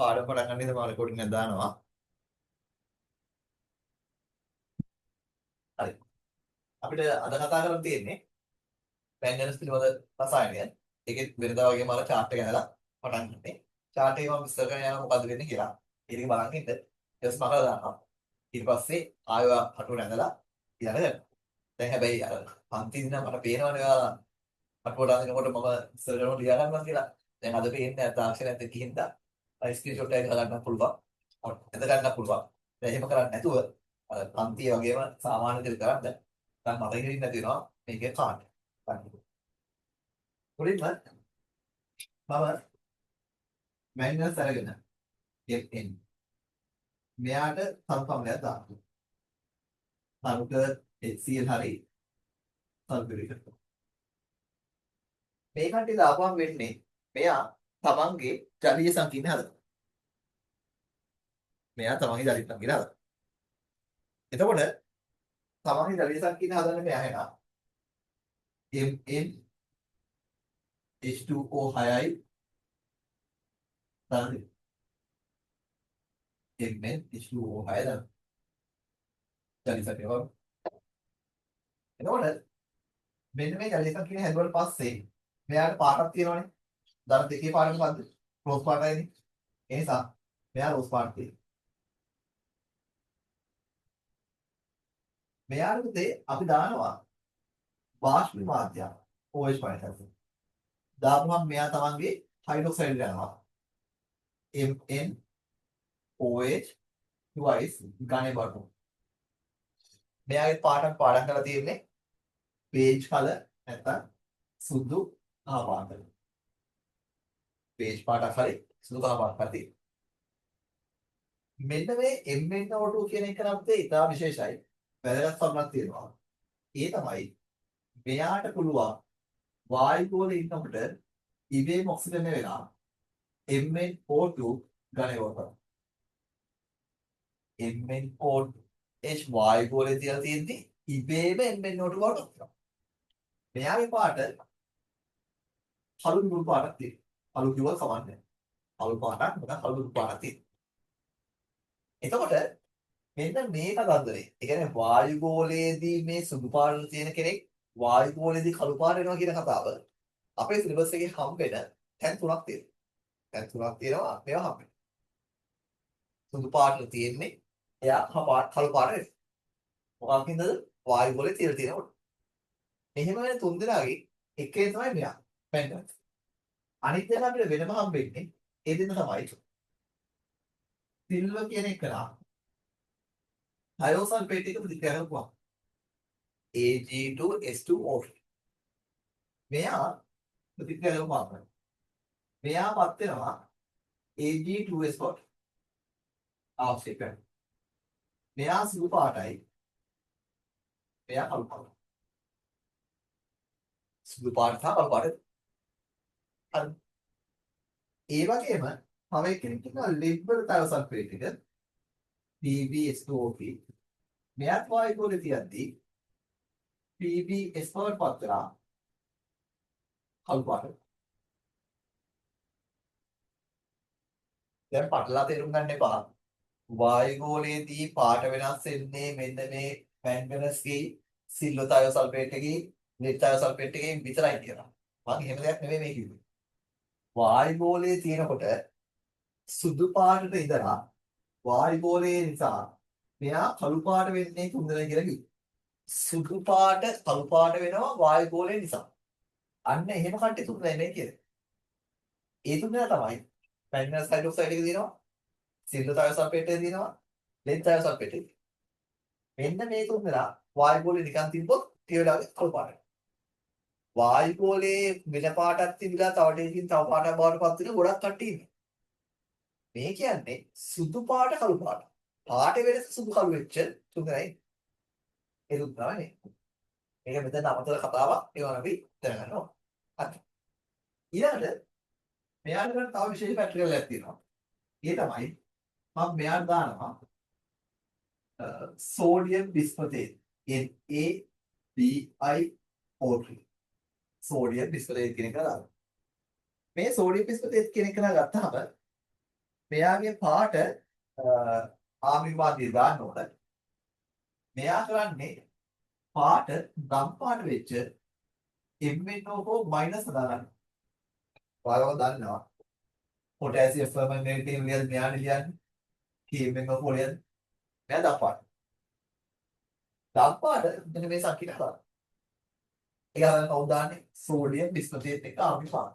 පාඩම පටන් ගන්න ඉතින් මම රෙකෝඩින් එක දානවා. හරි. අපිට අද කතා කරන්න තියෙන්නේ පැන්ඩනස් පිළිබඳ රසායනය. ඒකෙත් වෙනදා වගේම අර chart එක ඇනලා පටන් ගන්නනේ. chart එක මම විස්තර කරගෙන යනවා මොකද්ද වෙන්නේ කියලා. ඒක බලන් ඉන්න. ඊට පස්සේ මම කරලා දානවා. ඊට පස්සේ ආයෙ අටුවට ඇඳලා ඊළඟ කරනවා. දැන් හැබැයි අර පන්ති දින මට පේනවනේ ඔයාලා අටුවට අඳිනකොට මම ඉස්සර කරනවා ලියා ගන්නවා කියලා. දැන් අද පේන්නේ නැහැ තාක්ෂණයත් එක්ක හින්දා. ස්ක්‍රීන්ෂොට් එකක් ගන්න පුළුවන්. එත ගන්න පුළුවන්. දැන් එහෙම කරන්නේ නැතුව අර පන්ති වගේම සාමාන්‍ය විදිහට කරන්න දැන් මට හිතෙන්නේ නැති වෙනවා මේකේ කාට. මුලින්ම මම මැන්යුවල්ස් අරගෙන එන් මෙයාට සම්පන්නයක් දානවා. සරුක HCl හරි සල්ෆියුරික් ඇසිඩ්. මේ කන්ටි දාපුවම වෙන්නේ මෙයා තමන්ගේ ජලීය සංකීර්ණ හදනවා. මෙයා තමන්ගේ ජලීය සංකීර්ණ හදනවා. එතකොට තමන්ගේ ජලීය සංකීර්ණ හදන්න මෙයා එනවා. MnH2O 6යි දාන්න. MnH2O 6 දාන්න. ජලීය සංකීර්ණ. එතකොට මෙන්න මේ ජලීය සංකීර්ණ හැදුවට පස්සේ මෙයාට පාටක් තියෙනවනේ. දර දෙකේ පාට මොකද්ද? රෝස් පාටයිනේ. ඒ නිසා මෙයා රෝස් පාට තියෙනවා. මෙයාට අපි දානවා වාෂ්ප මාධ්‍යයක් OH පණිතක්. දාපුවම මෙයා තමන්ගේ හයිඩ්‍රොක්සයිඩ් යනවා. MnOH twice ගණේ බටු. මෙයාගේ පාඩම් කරලා තියෙන්නේ page color නැත්නම් සුදු කහ පාට. page පාටක් හරි සුදු කහ පාටක් හරි. මෙන්න මේ MnO2 කියන එක නම් ඉතා විශේෂයි. වැදගත් කරුණක් තියෙනවා. ඒ තමයි මෙයාට පුළුවන් වායු ගෝලයේ ඉන්නකොට ඉබේම ඔක්සිජන් වෙලා MnO2 ගණේවට. MnO2 H වායු ගෝලයේ තියලා තියෙන්නේ ඉබේම MnO2 බවට. මෙයාගේ පාට හලු දුරු පාටක් තියෙනවා. හලු කිව්වොත් කමන්නේ. හලු පාටක් මොකද හලු දුරු පාටක් තියෙනවා. එතකොට මෙන්න මේක ගන්දරේ. ඒ කියන්නේ වායු ගෝලයේදී මේ සුදු පාට තියෙන කෙනෙක් වායු ගෝලයේදී කළු පාට වෙනවා කියන කතාව අපේ සිලබස් එකේ හම් වෙන තැන් තුනක් තියෙනවා. තැන් තුනක් තියෙනවා මේවා හම් වෙනවා. සුදු පාට තියෙන්නේ එයා කළු පාට වෙනවා. මොකක්ද වායු ගෝලයේ තියලා තියෙනකොට. මෙහෙම වෙන තුන් දෙනාගේ එකේ තමයි මෙයා. වෙන්නේ. අනිත් එක අපිට වෙනම හම් වෙන්නේ ඒ දෙන්න තමයි. සිල්ව කියන එක නා හයෝසල්ෆේට් එක ප්‍රතික්‍රියා කරපුවා. Ag2S2O3. මෙයා ප්‍රතික්‍රියා කරපුවා. මෙයාපත් වෙනවා Ag2S4. අවශ්‍ය කරන. මෙයා සුදු පාටයි. මෙයා කළු පාටයි. සුදු පාට සහ කළු පාට. හරි. ඒ වගේම තව කෙනෙක් ඉන්නවා ලිබරල් තයෝසල්ෆේට් එක PbS2O3. මෙයාත් වායු ගෝලයේ තියද්දී PbS බවට පත් වෙලා කළු පාට. දැන් පටලලා තේරුම් ගන්න එපා. වායු ගෝලයේදී පාට වෙනස් වෙන්නේ මෙන්න මේ මැංගනස්ගේ සිල්වර් තයෝසල්ෆේට් එකේ ලෙඩ් තයෝසල්ෆේට් එකේ විතරයි කියලා. මම එහෙම දෙයක් නෙමෙයි මේ කිව්වේ. වායු ගෝලයේ තියෙනකොට සුදු පාටට ඉඳලා වායු ගෝලයේ නිසා මෙයා කළු පාට වෙන්නේ තුන්දෙනා කියලා කිව්වා. සුදු පාට කළු පාට වෙනවා වායු ගෝලය නිසා. අන්න එහෙම කට්ටිය තුන්දෙනා නේ කියන්නේ. ඒ තුන්දෙනා තමයි මැග්නස් හයිඩ්‍රොක්සයිඩ් එක දිනනවා. සිල්වර් තයෝසල්ෆේට් එක දිනනවා. ලෙඩ් තයෝසල්ෆේට් එක. මෙන්න මේ තුන්දෙනා වායු ගෝලේ නිකන් තිබ්බොත් ඒ වෙලාවේ කළු පාට. වායු ගෝලයේ වෙන පාටක් තිබිලා තව ටිකකින් තව පාටක් බවට පත් වෙන ගොඩක් කට්ටිය ඉන්නවා. මේ කියන්නේ සුදු පාට කළු පාට. පාට වෙනස සුදු කළු වෙච්ච තුන්දෙනයි. ඒ තුන්දෙනානේ. මේක මෙතන අමතර කතාවක් ඒවා අපි දැනගන්න ඕන. හරි. ඊළඟට මෙයාට කරන තව විශේෂ පැටර්න් එකක් තියෙනවා. ඒ තමයි මම මෙයාට දානවා සෝඩියම් බිස්මතේට් NaBiO3. සෝඩියම් බිස්මතේට් කියන එක දානවා. මේ සෝඩියම් බිස්මතේට් කියන එක නා ගත්තාම මෙයාගේ පාට ආමිමාදී දාන්න ඕන. මෙයා කරන්නේ පාට නම් පාට වෙච්ච MnO මයිනස් දාගන්න. ඔයාලව දන්නවා. පොටෑසියම් ෆර්මන්ටේටිව් ලියල් මෙයාට ලියන්නේ. KMnO ලියන්නේ. මෙයා දපාට. දපාට මෙන්න මේ සංකීර්ණ කරා. එයා කවුද දාන්නේ? සෝඩියම් බිස්මතේට් එක ආමිපාත.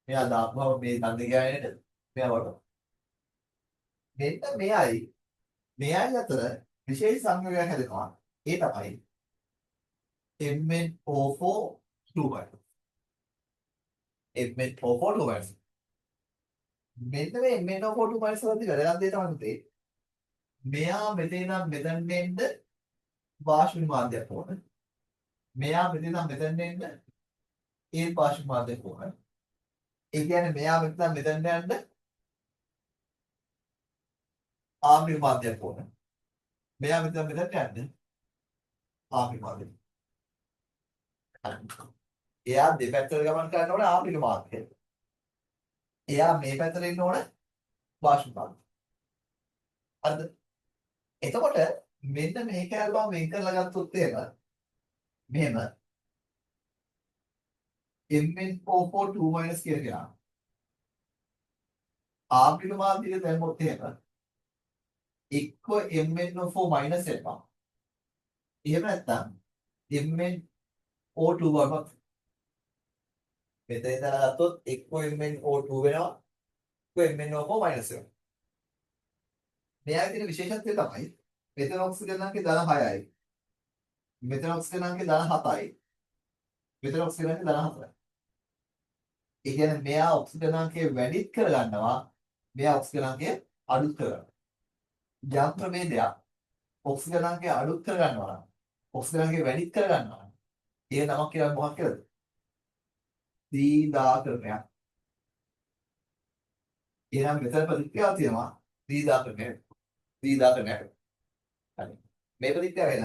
මෙයා දාපුවම මේ දන්ද ගෑනේද? මෙයා වඩ. මෙන්න මෙයයි අතර විශේෂ සංයෝගයක් හැදෙනවා. ඒ තමයි MnO4 2 MnO4 2 මෙන්න මේ MnO4 2 වලදී වැදගත් දේ තමයි තේ. මෙයා මෙතන නම් මෙතෙන් එන්න වාෂ්ප මාධ්‍යයක් ඕන. මෙයා මෙතන නම් මෙතෙන් එන්න ඒ වාෂ්ප මාධ්‍යයක් ඕන. ඒ කියන්නේ මෙයා මෙතන මෙතෙන් යන්න ආම්ල මාධ්‍යයක් ඕන. මෙයා මෙතන මෙතෙන් යන්න ආම්ල මාධ්‍යයක්. එයා දෙපැත්තට ගමන් කරන්න ඕන ආම්ලික මාධ්‍යය. එයා මේ පැත්තට ඉන්න ඕන වාෂ්ප මාධ්‍යය. හරිද? එතකොට මෙන්න මේක අරබම් වෙන් කරලා ගත්තොත් එහෙම මෙහෙම MnO4 2 කියලා කියනවා. ආම්ලික මාධ්‍යය දැම්මොත් එහෙම එක්ක MnO4 මයිනස් වෙනවා. එහෙම නැත්නම් MnO2 වලත් මෙතන ඉඳලා ගත්තොත් එක්ක MnO2 වෙනවා එක්ක MnO4 මයිනස් වෙනවා. මෙයාගේ තියෙන විශේෂත්වය තමයි මෙතන ඔක්සිජන් අංකය ධන 6යි. මෙතන ඔක්සිජන් අංකය ධන 7යි. මෙතන ඔක්සිජන් අංකය ධන 4යි. ඒ කියන්නේ මෙයා ඔක්සිජන් අංකය වැඩිත් කරගන්නවා මෙයා ඔක්සිජන් අංකය අඩුත් කරගන්නවා. යම් ප්‍රභේදයක් ඔක්සිජන් අංකය අඩුත් කරගන්නවා නම් ඔක්සිජන් අංකය වැඩිත් කරගන්නවා නම් ඒ නමක් කියලා මොකක්ද? දීදාකරණයක්. එහෙනම් මෙතන ප්‍රතික්‍රියාවක් තියෙනවා දීදාකරණයක්. දීදාකරණයක්. හරි. මේ ප්‍රතික්‍රියාව එන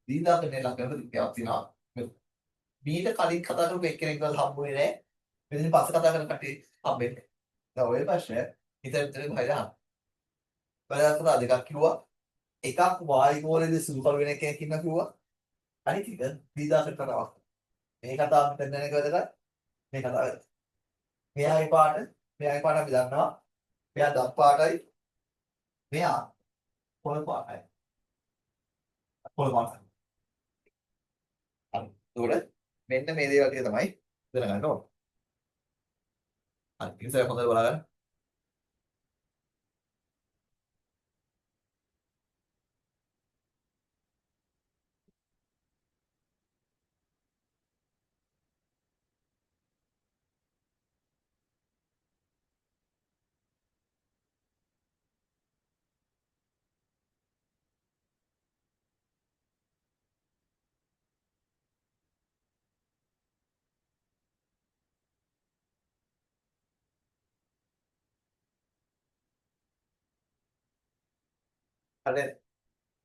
දීදාකරණය ලක්ෂණ ප්‍රතික්‍රියාවක් තියෙනවා. මීට කලින් කතා කරපු එක්කෙනෙක්වත් හම්බුනේ නැහැ. මෙතන පස්සේ කතා කරන කට්ටිය හම්බෙන්නේ. දැන් ඔය ප්‍රශ්නය ඉතින් බයලා. බලලා දෙකක් කිව්වා. එකක් වායුගෝලයේ සුළුපළු වෙන කෙනෙක් ඉන්නවා කිව්වා. අනිත් එක දීදාකරණ කතාවක්. මේ කතාව මෙතන යන එක වැදගත්. මේ කතාව. මෙයාගේ පාට අපි දන්නවා. මෙයා දම් පාටයි. මෙයා පොල් පාටයි. පොල් පාටයි. හරි. ඒකට මෙන්න මේ දේවල් ටික තමයි දැනගන්න ඕන. හරි. ඉතින් හොඳට බලන්න.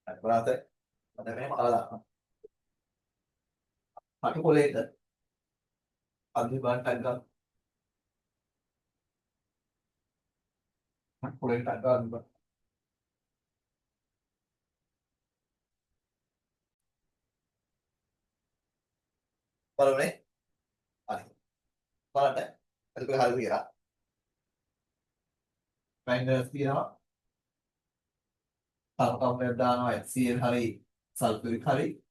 හරි. බලන්න. මම මෙහෙම අහලා. හරි කොලේට අදි බාටක් ගන්න. හරි කොලේට ගන්න. බලන්නේ. හරි. බලන්න. එතකොට හරි කියලා. මයිනස් තියනවා. සල්ෆර් දානවා HCl හරි සල්ෆරික් හරි.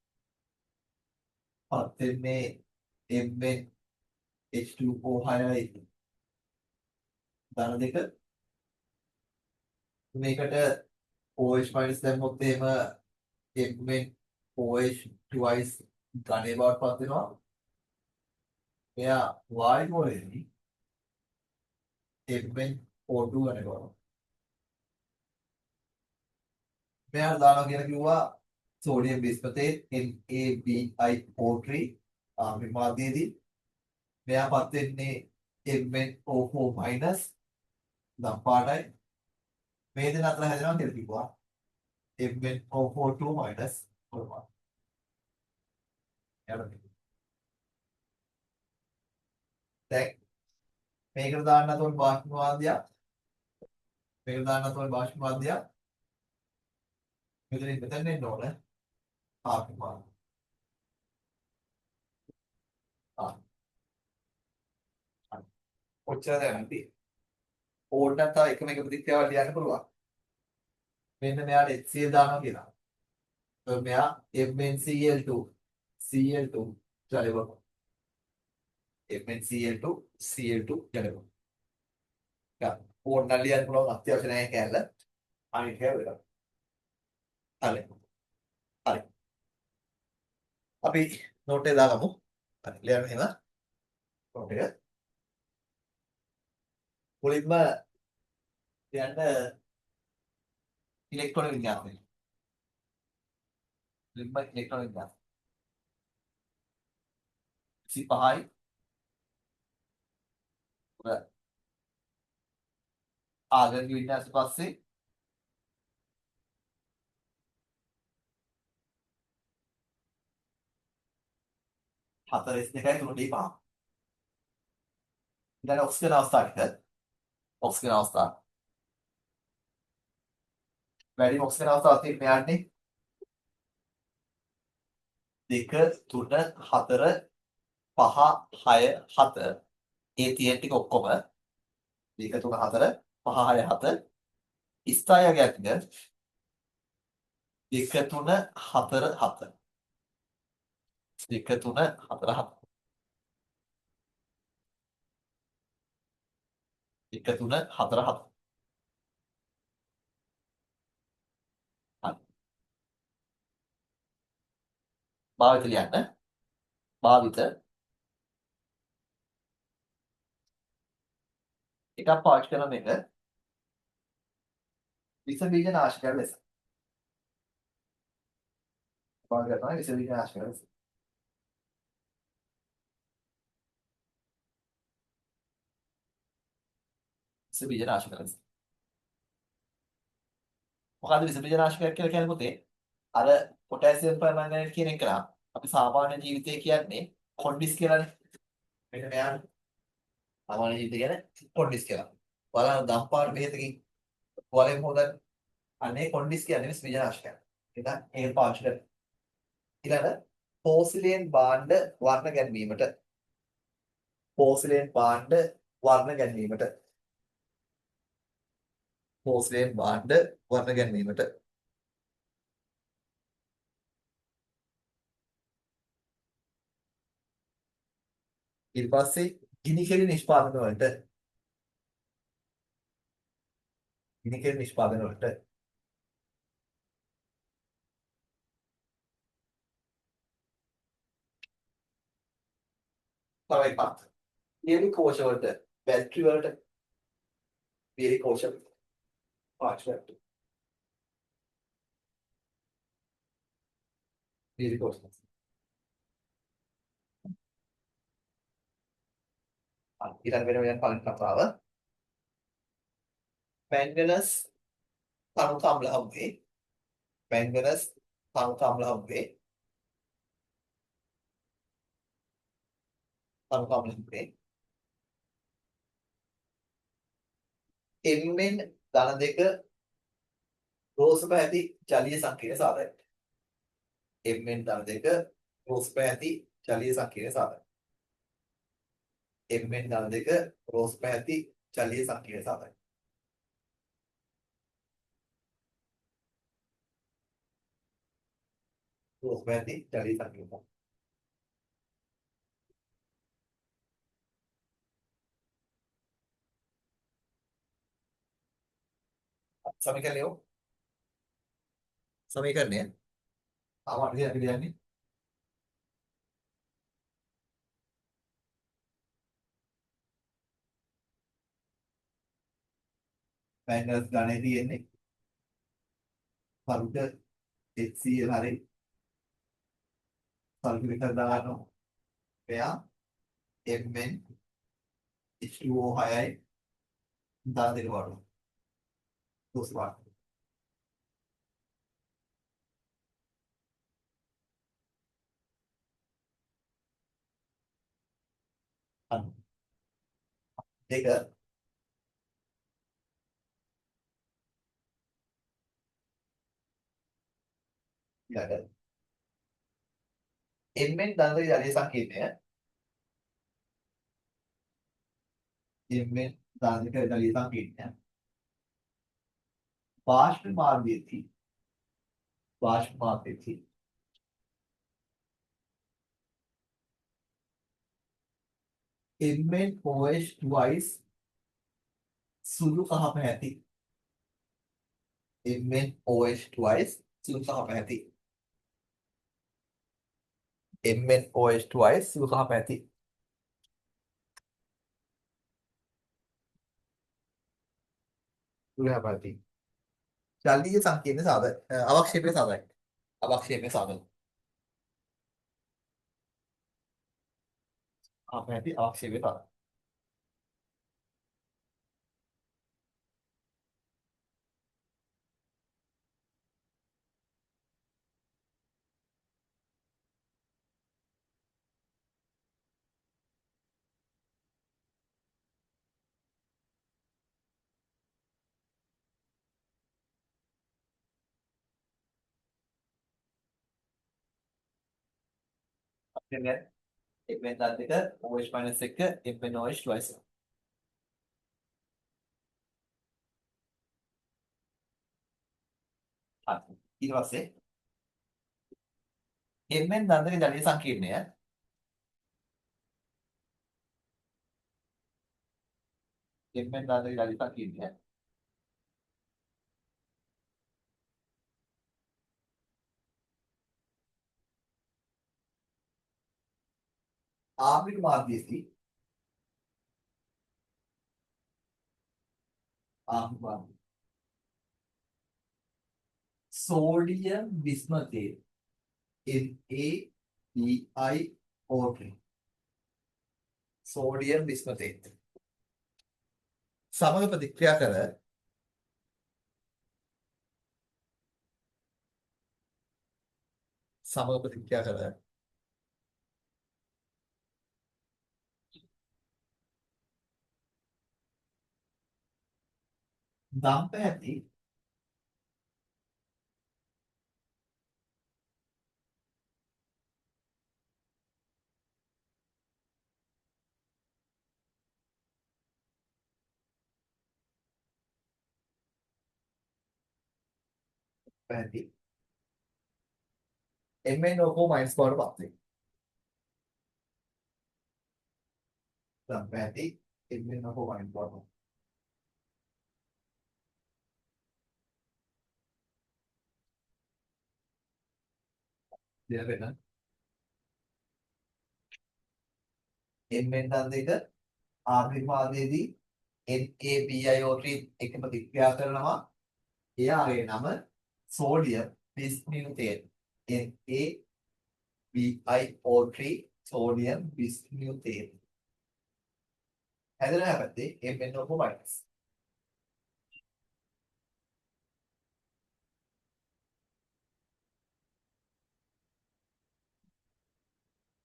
පත් වෙන්නේ MnH2O 6යි ධන දෙක. මේකට OH මයිනස් දැම්මොත් එහෙම MnOH twice ධනේ බවට පත් වෙනවා. මෙයා වායුගෝලයේදී MnO2 වෙනවා. මෙයා දානවා කියලා කිව්වා සෝඩියම් බිස්මතේට් NaBiO3 විමාදයේදී මෙයා පත් වෙන්නේ MnO4 මයිනස් දම් පාටයි. මේ දෙන අතර හැදෙනවා කියලා කිව්වා MnO4 2 මයිනස් කොහොමද? දැන් මේකට දාන්න තෝරන වාක්‍ය වාද්‍යය මේක දාන්න තමයි භාෂ්ම මාධ්‍යය මෙතන එන්න ඕන. ආපිපා. ආ. ඔච්චර දැනන්ති. ඕඩ් නැත්නම් එකම එක ප්‍රතික්‍රියාවක් ලියන්න පුළුවන්. මෙන්න මෙයාට HCl දානවා කියලා. එතකොට මෙයා MnCl2 Cl2 ජලය MnCl2 Cl2 ජලය. ගන්න. ඕඩ් නම් ලියන්න පුළුවන් අත්‍යවශ්‍ය නැහැ කැල්ල. අනිත් කැල්ල වෙලා. හරි. හරි. අපි නෝට් එක දාගමු. හරි. ලියන්න එහෙම. නෝට් එක. මුලින්ම ලියන්න ඉලෙක්ට්‍රෝන විද්‍යාවයි. මුලින්ම ඉලෙක්ට්‍රෝන විද්‍යාව. 25යි. ආගමික විද්‍යාවට පස්සේ හතරස් දෙකයි තුනටයි පහ. ඊළඟ ඔක්සිජන් අවස්ථාවට ඔක්සිජන් අවස්ථාව. වැඩි ඔක්සිජන් අවස්ථාවක් තියෙන මෙයාන්නේ 2 3 4 5 6 7 ඒ තියෙන ටික ඔක්කොම 2 3 4 5 6 7 ස්ථායයක් නේ 2 3 4 7 2 3 4 7 2 3 4 7 භාවිත ලියන්න භාවිත එකක් පාවිච්චි කරන එක විස බීජ නාශකයක් ලෙස භාවිත කරනවා විස බීජ නාශකයක් ලෙස විස බීජ නාශකයක් ලෙස මොකද්ද විස බීජ නාශකයක් කියලා කියන්නේ පුතේ අර පොටෑසියම් පර්මැංගනේට් කියන එක නම් අපි සාමාන්‍ය ජීවිතයේ කියන්නේ කොන්ඩිස් කියලානේ මෙන්න මෙයා සාමාන්‍ය ජීවිතය කියන්නේ කොන්ඩිස් කියලා බලන්න දම්පාර බෙහෙතකින් වලෙන් හොදන්න අනේ කොන්ඩිස් කියන්නේ විස බීජ නාශකයක් ඒක පාවිච්චි කරනවා ඊළඟ පෝසිලියන් භාණ්ඩ වර්ණ ගැන්වීමට පෝසිලියන් භාණ්ඩ වර්ණ ගැන්වීමට පෝසිලියන් භාණ්ඩ වර්ණ ගැන්වීමට ඊට පස්සේ ගිනි කෙලි නිෂ්පාදන වලට තව එකක් පියවි කෝෂ වලට බැටරි වලට පියවි කෝෂ පාවිච්චි කරනවා පියවි කෝෂ ඊළඟ වෙන පළවෙනි කතාව මැංගනස් තනු අම්ල හමුවේ මැංගනස් තනු අම්ල හමුවේ තනු අම්ල හමුවේ එම්ෙන් ධන දෙක රෝස පැහැති ජලීය සංකීර්ණ සාධක එම්ෙන් ධන දෙක රෝස පැහැති ජලීය සංකීර්ණ සාධක එම්ෙන් ධන දෙක රෝස පැහැති ජලීය සංකීර්ණ සාධක රෝස පැහැති ජලීය සංකීර්ණ සමීකරණය ආවර්ණය අපි කියන්නේ මැංගනස් ගණේ තියෙන්නේ පරුට HCl හරි සල්ෆියුරික් දානවා එයා Mn H2O 6යි දාන දෙක වඩනවා දොස් වාට දෙක ඊළඟ එම්ෙන් ධනද ජලීය සංකීර්ණය එම්ෙන් ධනද ජලීය සංකීර්ණය වාෂ්ප මාර්ගයේදී එම්ෙන් OH twice සුළු කහ පැහැති එම්ෙන් OH twice සුළු කහ පැහැති එම්ෙන් OH twice සුළු කහ පැහැති සුළු කහ පැහැති ජලීය සංකීර්ණ සාධක අවක්ෂේපයේ සාධක අවක්ෂේපයේ සාධක පැහැති අවක්ෂේපයේ සාධක එම්ෙන් එම්ෙන් ධනද OH minus 1 එම්ෙන් OH twice හරි ඊට පස්සේ එම්ෙන් ධනද ජලීය සංකීර්ණය එම්ෙන් ධනද ජලීය සංකීර්ණය ආම්ලික මාධ්‍යයේදී ආම්ලික මාධ්‍ය සෝඩියම් බිස්මතේ NaBiO3 සෝඩියම් බිස්මතේ සමග ප්‍රතික්‍රියා කර දම් පැහැති පැහැති MnO4 minus බවට පත් වේ. දම් පැහැති MnO4 minus බවට දෙන Mn දන් දෙක ආර්ථිකවාදයේදී NaBiO3 එක ප්‍රතික්‍රියා කරනවා එයාගේ නම සෝඩියම් බිස්මියුතේට් NaBiO3 සෝඩියම් බිස්මියුතේට් හැදෙන හැබැයි MnO4 minus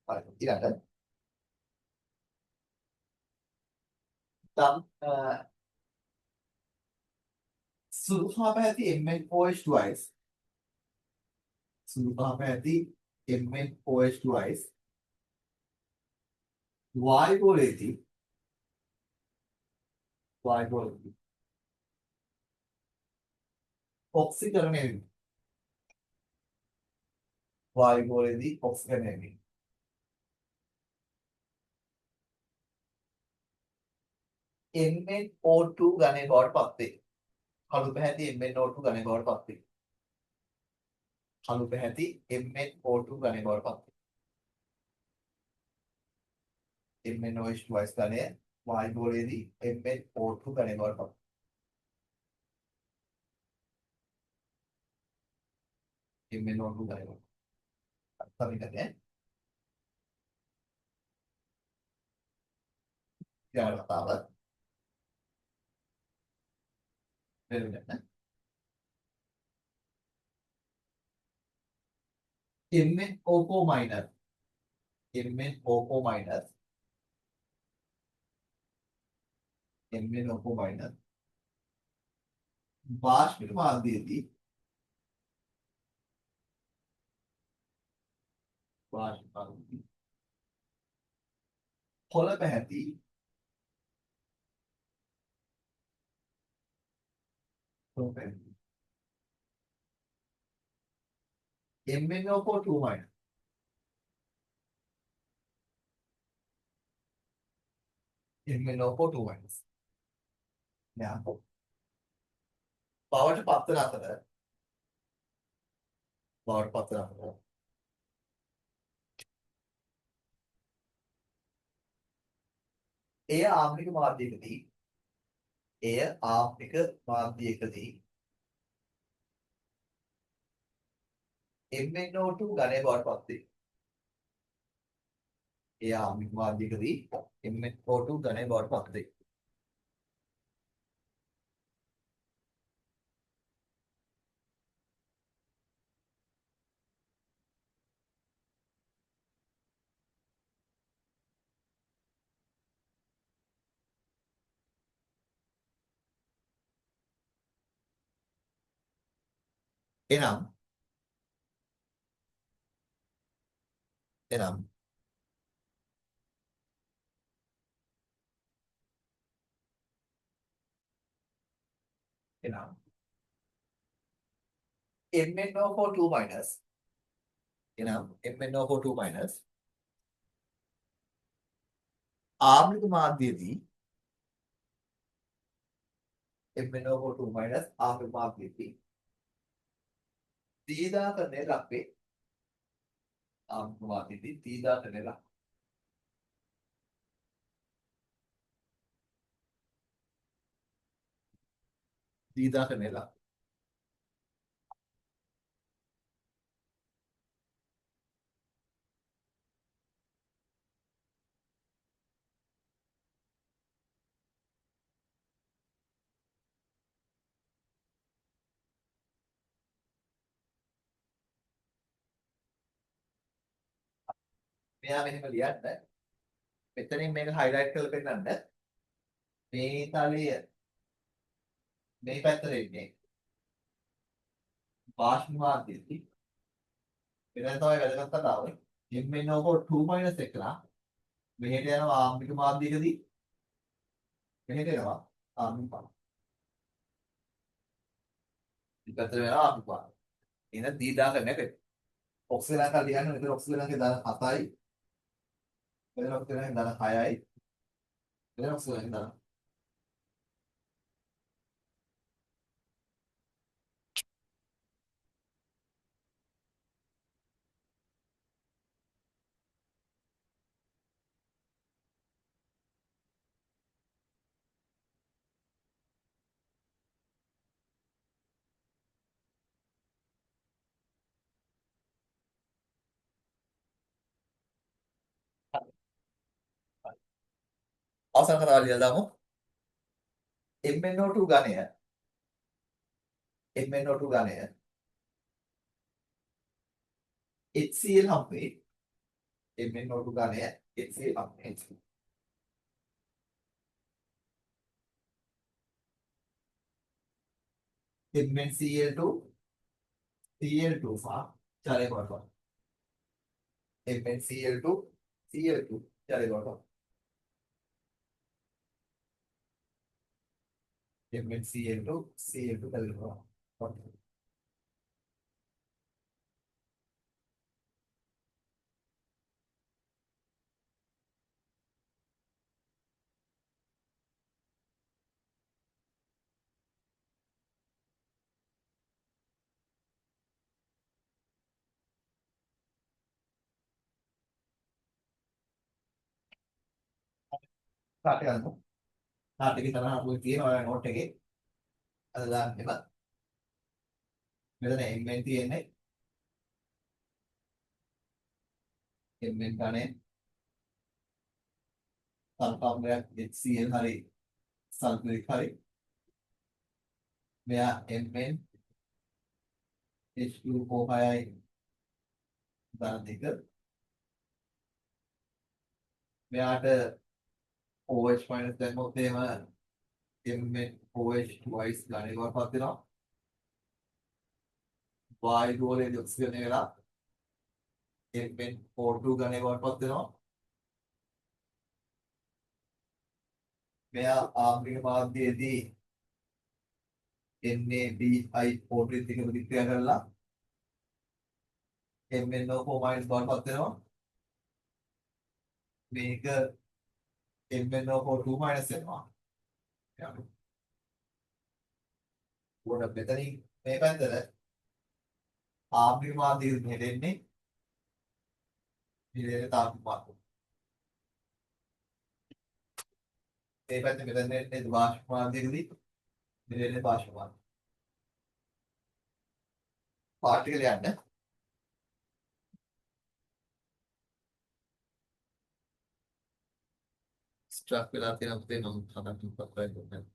හරි ඊළඟ තම් සුළුකම පැහැති MnOH twice සුළුකම පැහැති MnOH twice වායුගෝලයේදී ඔක්සිකරණය වෙනවා වායුගෝලයේදී ඔක්සිකරණය වෙනවා MnO2 ගණය බවට පත් වේ. කළු පැහැති MnO2 ගණය බවට පත් වේ. කළු පැහැති MnO2 ගණය බවට පත් වේ. MnOH twice ගණය වායුගෝලයේදී MnO2 ගණය බවට පත් වේ. MnO2 ගණය බවට. සමීකරණය. ඊළඟ කතාව. වෙනද? MnO4 minus MnO4 minus MnO4 minus වාෂ්පික මාධ්‍යයේදී වාෂ්ප පද්ධතිය. කොළ පැහැති කොළ පැහැති MnO2 minus MnO2 minus. මෙයා බවට පත් වෙන අතර බවට පත් වෙන අතර එය ආම්ලික මාධ්‍යයකදී MnO2 ඝනය බවට පත් වේ. එය ආම්ලික මාධ්‍යයකදී MnO2 ඝනය බවට පත් වේ. එනම් එනම් එනම් MnO2 minus එනම් MnO2 minus ආම්ලික මාධ්‍යයේදී MnO2 minus ආම්ලික මාධ්‍යයේදී තීදාකරණය ලක්වේ. ආම්ලික මාධ්‍යයේදී තීදාකරණය ලක් තීදාකරණය ලක් මෙයා මෙහෙම ලියන්න. මෙතනින් මේක highlight කරලා පෙන්නන්න. මේ තලය මේ පැත්තට එන්නේ වාෂ්ප මාධ්‍යයේදී වෙන තමයි වැදගත් කතාව. MnO2 minus එකලා මෙහෙට යනවා ආම්ලික මාධ්‍යයකදී මෙහෙට එනවා ආම්ලික මාධ්‍ය. ඉපතර වෙනවා ආම්ලික මාධ්‍ය. එන දීදාකරණය කරේ. ඔක්සිජන් එක ලියන්න මෙතන ඔක්සිජන් එකේ දාන 7යි. මෙතන ඔක්සිජන් එකේ දාන 6යි. මෙතන ඔක්සිජන් එකේ දාන අවසන් කතාව ලියලා දාමු. MnO2 ඝනය HCl හම්බේ. MnO2 ඝනය HCl හම්බේ. MnCl2 Cl2 සහ චලය කොටස. MnCl2 Cl2 චලය කොටස. MnCl2 Cl2 චලය කොටස. කාට ගන්නු? කාට එකේ තරහ අපුවේ තියෙනවා නෝට් එකේ. අද දාන්න එපා. මෙතන Mn තියෙන්නේ Mn ගානේ සල්ෆාම්ලයක් HCl හරි සල්ෆරික් හරි. මෙයා Mn H2O6යි දාන දෙක. මෙයාට OH minus දැම්මොත් එහෙම MnOH twice ඝනය බවට පත් වෙනවා. වායු ගෝලයේ ඔක්සිජන් වෙලා MnO2 ගණය බවට පත් වෙනවා. මෙයා ආම්ලික මාධ්‍යයේදී NaBiO2 එක්ක ප්‍රතික්‍රියා කරලා MnO4- බවට පත් වෙනවා. මේක MnO4 2- වෙනවා. උඩ මෙතනින් මේ පැත්තට ආම්ලික මාධ්‍යය මෙහෙදෙන්නේ මෙහෙදෙන්නේ තාප්ප මාධ්‍ය. මේ පැත්තේ මෙතන එන්නේ වාෂ්ප මාධ්‍යයකදී මෙහෙදෙන්නේ වාෂ්ප මාධ්‍ය. පාර්ටිකල් යන්න ස්ට්‍රක් වෙලා තියෙන අපේ නම් හදන්න පත්‍රයක්.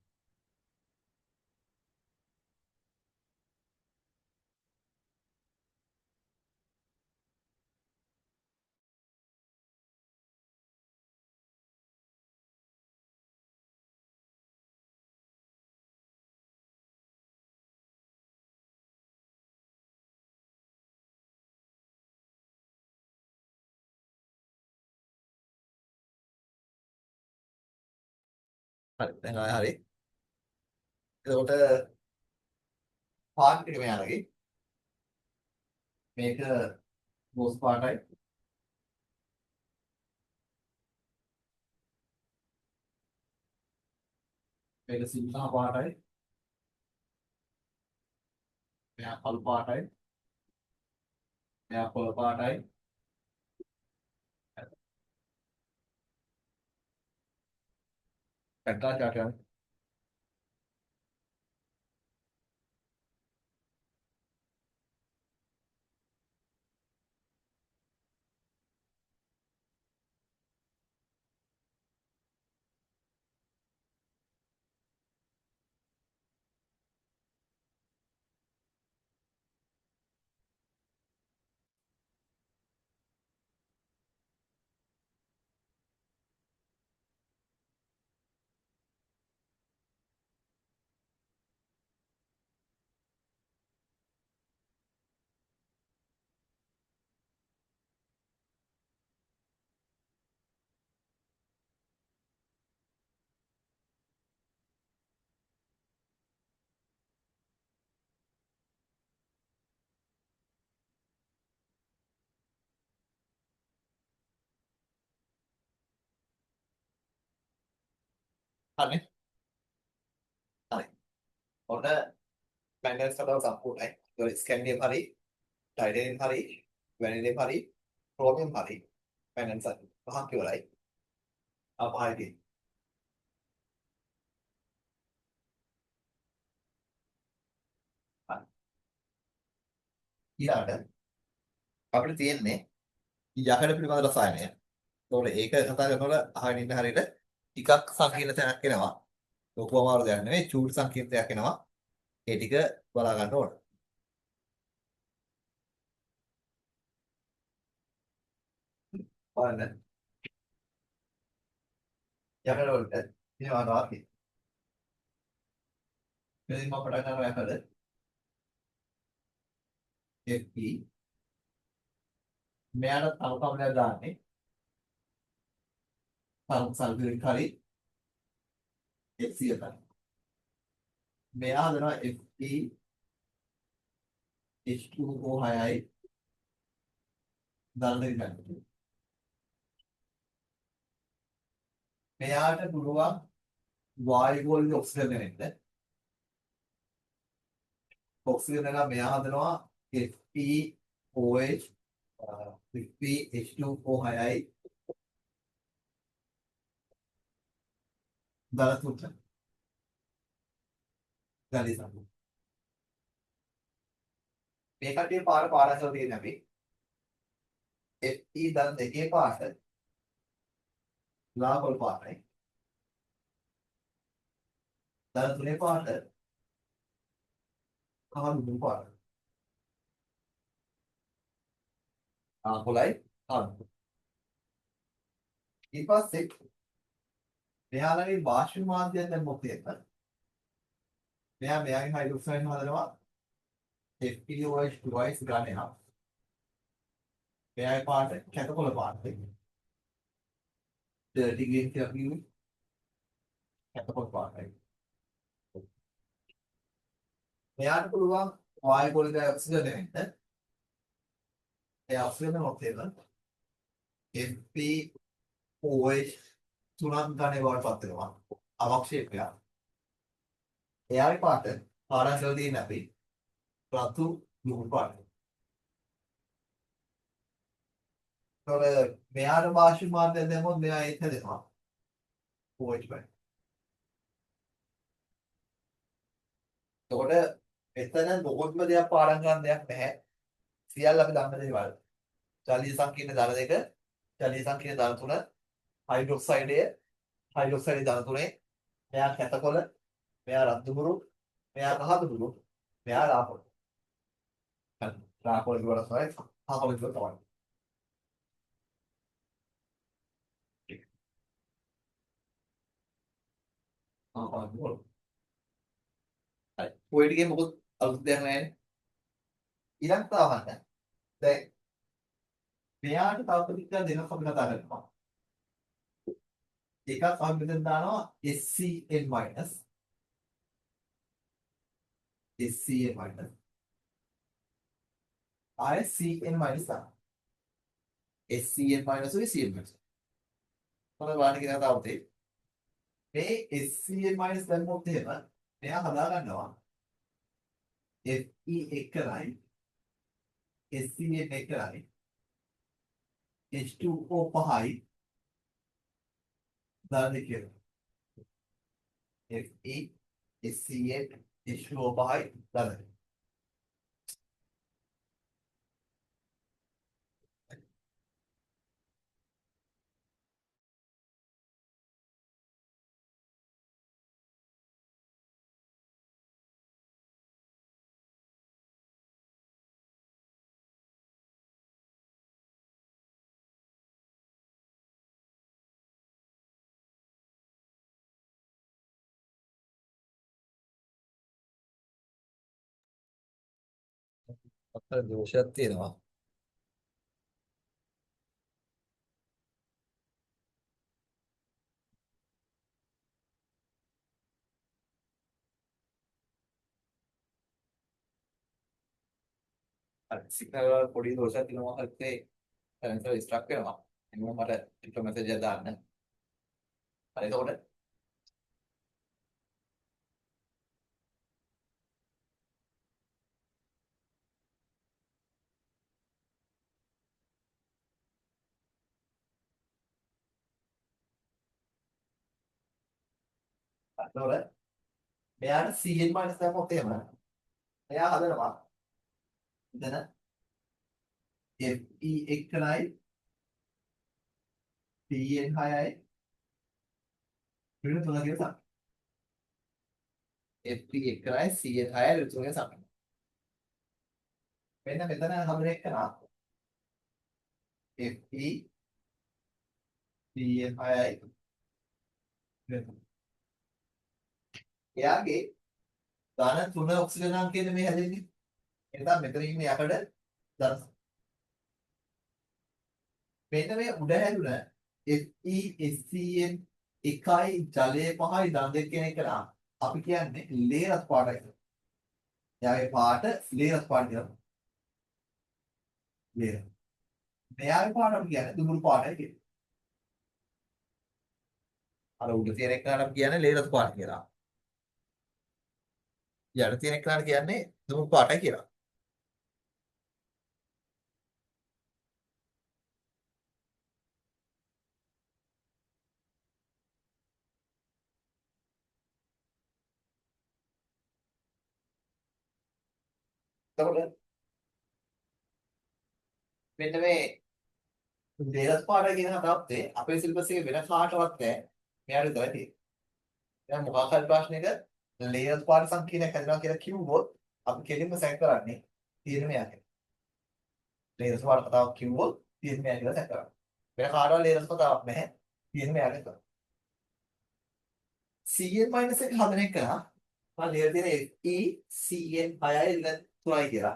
හරි දැන් ආයෙ හරි. එතකොට පාර්ට් එක මෙයාලගේ මේක රෝස් පාටයි මේක සිල්හ පාටයි මෙයා කළු පාටයි මෙයා කොළ පාටයි පැට්ටා චාටයන් හරි හරි. ඔන්න මැග්නස් කතාව සම්පූර්ණයි. ඒ ස්කැන්ඩියම් හරි ටයිටේනියම් හරි වැනිලියම් හරි ක්‍රෝමියම් හරි මැග්නස් පහක් ඉවරයි. අපහායදී ඊළඟට අපිට තියෙන්නේ යකඩ පිළිබඳ රසායනය. ඒතකොට ඒක කතා කරනකොට අහගෙන ඉන්න හරියට ටිකක් සංකීර්ණ තැනක් එනවා. ලොකු අමාරු දෙයක් නෙවෙයි චූටි සංකීර්ණ දෙයක් එනවා. ඒ ටික බලා ගන්න ඕන. බලන්න යකඩ වලට මේවා වාක්‍ය. මෙතන මම පටන් ගන්නවා යකඩ Fe මෙයාට තව කවුලයක් දාන්නේ සල්ෆියුරික් හරි HCl හරි. මෙයා හදනවා Fe H2O6යි දාන්න ගන්න. මෙයාට පුළුවන් වායු වලින් ඔක්සිජන් දෙන්න. ඔක්සිජන් එක මෙයා හදනවා FeOH H2O6යි දාලා තුන. ගලිසම්. මේ කටේ පාරසල් තියෙන අපි Fe දන් දෙකේ පාට ලාබල් පාටයි. දන් තුනේ පාට කහළු පාට. ආපොලයි කහළු. ඊට පස්සේ මෙයාලගේ වාෂ්ප මාධ්‍යයෙන් දැන් මොකද වෙන්නේ? මෙයාගේ හයිඩ්‍රොක්සයිඩ් හදනවා FeOH2 ගණනයක්. මෙයාගේ පාට කැතකොළ පාටයි. ඩර්ටි ග්‍රීන් කියලා කිව්වේ කැතකොළ පාටයි. මෙයාට පුළුවන් වායු ගෝලිකය ඔක්සිජන් වෙන්න. ඒ ඔක්සිජන් මොකද? FpOH තුනක් ගණේ බවට පත් වෙනවා. අවක්ෂේපය. එයාගේ පාට පාරක් කරලා තියෙන අපි රතු ලුණු පාට. ඒතකොට මෙයාට වාෂි මාර්ගය දැම්මොත් මෙයා ඒක දෙනවා. OH බයි. එතකොට එතන මොකොත්ම දෙයක් පාඩම් කරන්න දෙයක් නැහැ. සියල්ල අපි දන්න දේවල්. ජලීය සංකීර්ණ ධන දෙක, ජලීය සංකීර්ණ ධන තුන, හයිඩ්‍රොක්සයිඩ් ධන තුනේ, මෙයා කැතකොළ, මෙයා රත්දුඹුරු, මෙයා කහදුඹුරු, මෙයා රාකොළ. හරි. රාකොළ වල තමයි කහකොළ වල තමයි. හරි. ඔය ටිකේ මොකද අලුත් දෙයක් නැහැ. ඊළඟට අහන්න. දැන් මෙයාට තව ටිකක් දෙනක් අපි කතා කරනවා. එකක් අපි මෙතන දානවා SCN- ආය CN- දානවා. SCN- උයි CN-. මොනවද වාණි කියන තාවතේ මේ SCN- දැම්මොත් එහෙම මෙයා හදා ගන්නවා Fe එකයි SCN එකයි H2O පහයි දාන්න කියලා. Fe SCN H2O පහයි දාන්න. අපතර දෝෂයක් තියෙනවා. අර සිග්නල් වල පොඩි දෝෂයක් තියෙනවා හරිතේ සෙන්සර් ස්ට්‍රක් වෙනවා. එන්න මට එක මෙසේජ් එකක් දාන්න. හරි එතකොට එතකොට මෙයාට CN- දැම්මොත් එහෙම එයා හදනවා එතන Fe එකයි PN 6යි ඍණ 3 කියලා සම. Fe එකයි CN 6යි ඍණ 3 සම. මෙන්න මෙතන හම්බෙන එක නා Fe PN 6යි ඍණ 3. එයාගේ ධන 3 ඔක්සිජන් අංකයෙන් මේ හැදෙන්නේ. එතන මෙතන ඉන්නේ යකඩ ධන. මෙන්න මේ උඩ හැදුන FeSCN එකයි ජලයේ පහයි ධන දෙක කියන එක නා අපි කියන්නේ ලේරත් පාටයි කියලා. එයාගේ පාට ලේරත් පාට කියලා. ලේර. මෙයාගේ පාට අපි කියන්නේ දුඹුරු පාටයි කියලා. අර උඩ තියෙන එකට අපි කියන්නේ ලේරත් පාට කියලා. යට තියෙන එකට කියන්නේ දුඹුරු පාටයි කියලා. එතකොට මෙන්න මේ ලේරත් පාටයි කියන කතාවත්තේ අපේ සිලබස් එකේ වෙන කාටවත් නැහැ. මෙයාට විතරයි තියෙන්නේ. දැන් මොකක් හරි ප්‍රශ්නයක ලේයර් පාට සංකීර්ණයක් හැදෙනවා කියලා කිව්වොත් අපි කෙලින්ම සැක කරන්නේ තියෙන මෙයාගේ. ලේයර් පාට කතාවක් කිව්වොත් තියෙන මෙයා කියලා සැක කරන්නේ. වෙන කාටවත් ලේයර් කතාවක් නැහැ. තියෙන මෙයාගේ තමයි. Cn- එක හදන එක මම ලේයර් තියෙන Fe Cn 6යි ඍණ 3යි කියලා.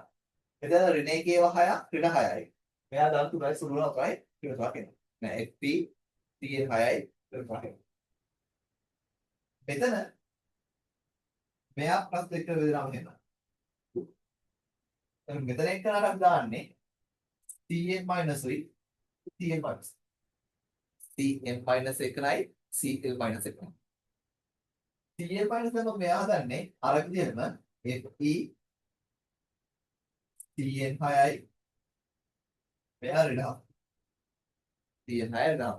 එතන ඍණ 1 ඒවා 6ක් ඍණ 6යි. මෙයා දාන 3යි සුළු 4යි ඉවරක් එනවා. නෑ FP 6යි ඉවරක් එනවා. මෙතන මෙයා ප්ලස් 2 එකට බෙදලාම එනවා. එහෙනම් මෙතන එක්කනට අපි දාන්නේ Cn උයි Cn minus. Cn minus 1යි Cl minus 1යි. Cl minus එක මෙයා හදන්නේ අර විදිහටම FE Cn 6යි මෙයා රිඩා Cn 6 රිඩා.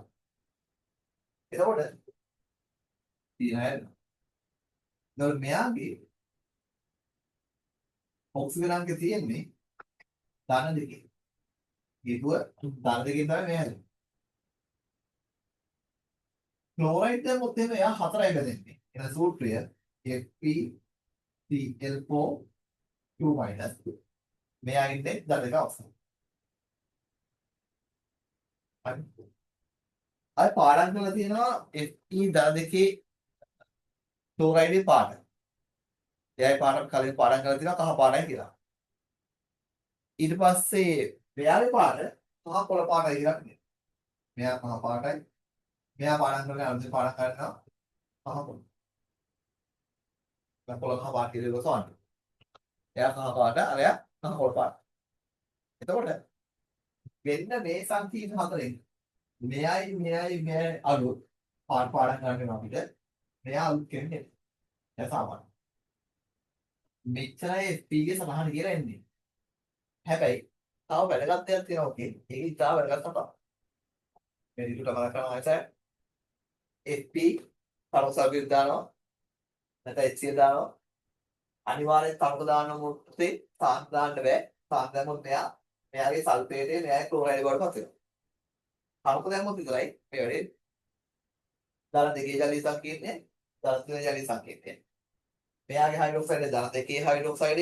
එතකොට Cn 6 නෝ මෙයාගේ ඔක්සිජන් අංකය තියෙන්නේ ධන දෙකේ. හේතුව ධන දෙකෙන් තමයි මේ හැදෙන්නේ. ක්ලෝරයිඩ් දැම්මොත් එහෙම එයා 4යි බෙදෙන්නේ. එන සූත්‍රය FeCl4 2 මෙයා ඉන්නේ ධන දෙක අවස්ථාව. හරි. අය පාඩම් කරලා තියෙනවා Fe ධන දෙකේ ක්ලෝරයිඩේ පාඩම. එයායි පාඩම් කලින් පාඩම් කරලා තියෙනවා කහ පාටයි කියලා. ඊට පස්සේ මෙයාගේ පාට කහ කොළ පාටයි කියලා කියනවා. මෙයා කහ පාටයි. මෙයා පාඩම් කරගෙන අනිත් පාඩම් කරනවා කහ කොළ. දැන් කොළ කහ පාට කියලා ගොසවන්න. එයා කහ පාට, අරයා කහ කොළ පාට. එතකොට වෙන්න මේ සංකීර්ණ හතරෙන් මෙයයි අලුත් පාඩම් කරන්න අපිට මෙයා අලුත් කියන්නේ. එයා සාමාන්‍ය. මෙච්චරයි FP ගේ සමහර කියලා එන්නේ. හැබැයි තව වැදගත් දෙයක් තියෙනවා ඔකේ. ඒක ඉතාල වැදගත් තමයි. මේ විදිහට කතා කරනවා ඇයි FP පරෝසාවිර දානවා. නැත්නම් HCl දානවා. අනිවාර්යෙන් තංග දාන්න මොකද තාන් දාන්න බෑ. තාන් දැම්මොත් මෙයාගේ සල්ෆේටේ මෙයාගේ ක්ලෝරයිඩ් වලට පත් වෙනවා. තංග දැම්මොත් විතරයි මේ වැඩේ. දාන දෙකේ ජලී සංකීර්ණය, දාන තුනේ ජලී සංකීර්ණය. මෙයාගේ හයිඩ්‍රොක්සයිඩ් දාන දෙකේ හයිඩ්‍රොක්සයිඩ්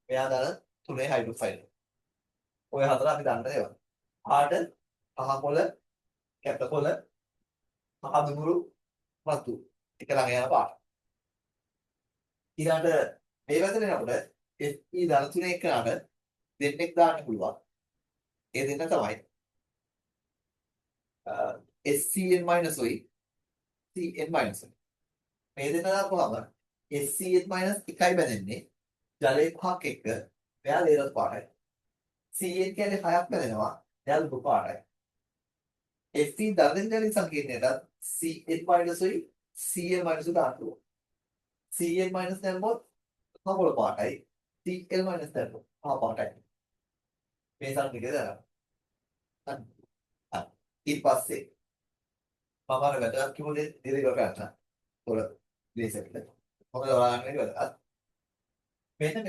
මෙයා දාන තුනේ හයිඩ්‍රොක්සයිඩ්. ඔය හතර අපි දන්න දේවල්. ආට කහ කොළ, කැට කොළ, මහ දුමුරු, රතු. එක ළඟ යන පාට. ඊළඟට මේ වැදෙන යනකොට Fe ධන තුනේ එකනට දෙන්නෙක් දාන්න පුළුවන්. ඒ දෙන්න තමයි SCN minus උයි Cn minus උයි. මේ දෙන්න දාපුවම SCN minus 1යි බැඳෙන්නේ ජලයේ පහක් එක්ක. මෙයා ලේරත් පාටයි. Cn කියන්නේ 6ක් බැඳෙනවා. එයා ලුණු පාටයි. Fe ධන දෙකෙන් සංකීර්ණයට Cn minus උයි Cl minus උයි දාන්න පුළුවන්. Cl minus දැම්මොත් කහකොළ පාටයි. Cl minus දැම්මොත් කහ පාටයි. මේ සංකේතය දානවා. ඊට පස්සේ මම අර වැදගත් කිව්වේ දිලි කරගන්න. පොර දේශෙකට. මොකද ඔයාලන්නේ වැදගත්. මෙතන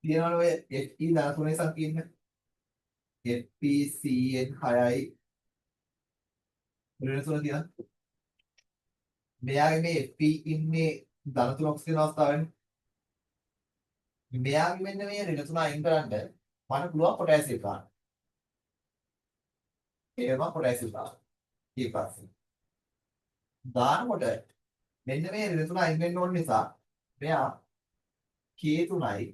තියෙනවා ඔය Fe ධන තුනේ සංකීර්ණ FeCN 6යි ඍණ තුන තියෙනවා. මෙයාගේ මේ Fe ඉන්නේ ධන තුන ඔක්සිජන් අවස්ථාවෙන්නේ. මෙයාගේ මෙන්න මේ ඍණ තුන අයින් කරන්න මට පුළුවන් පොටෑසියම් ගන්න. ඒකම පොටෑසියම් ගන්න. ඊට පස්සේ දානකොට මෙන්න මේ ඍණ තුන අයින් වෙන්න ඕන නිසා මෙයා K3යි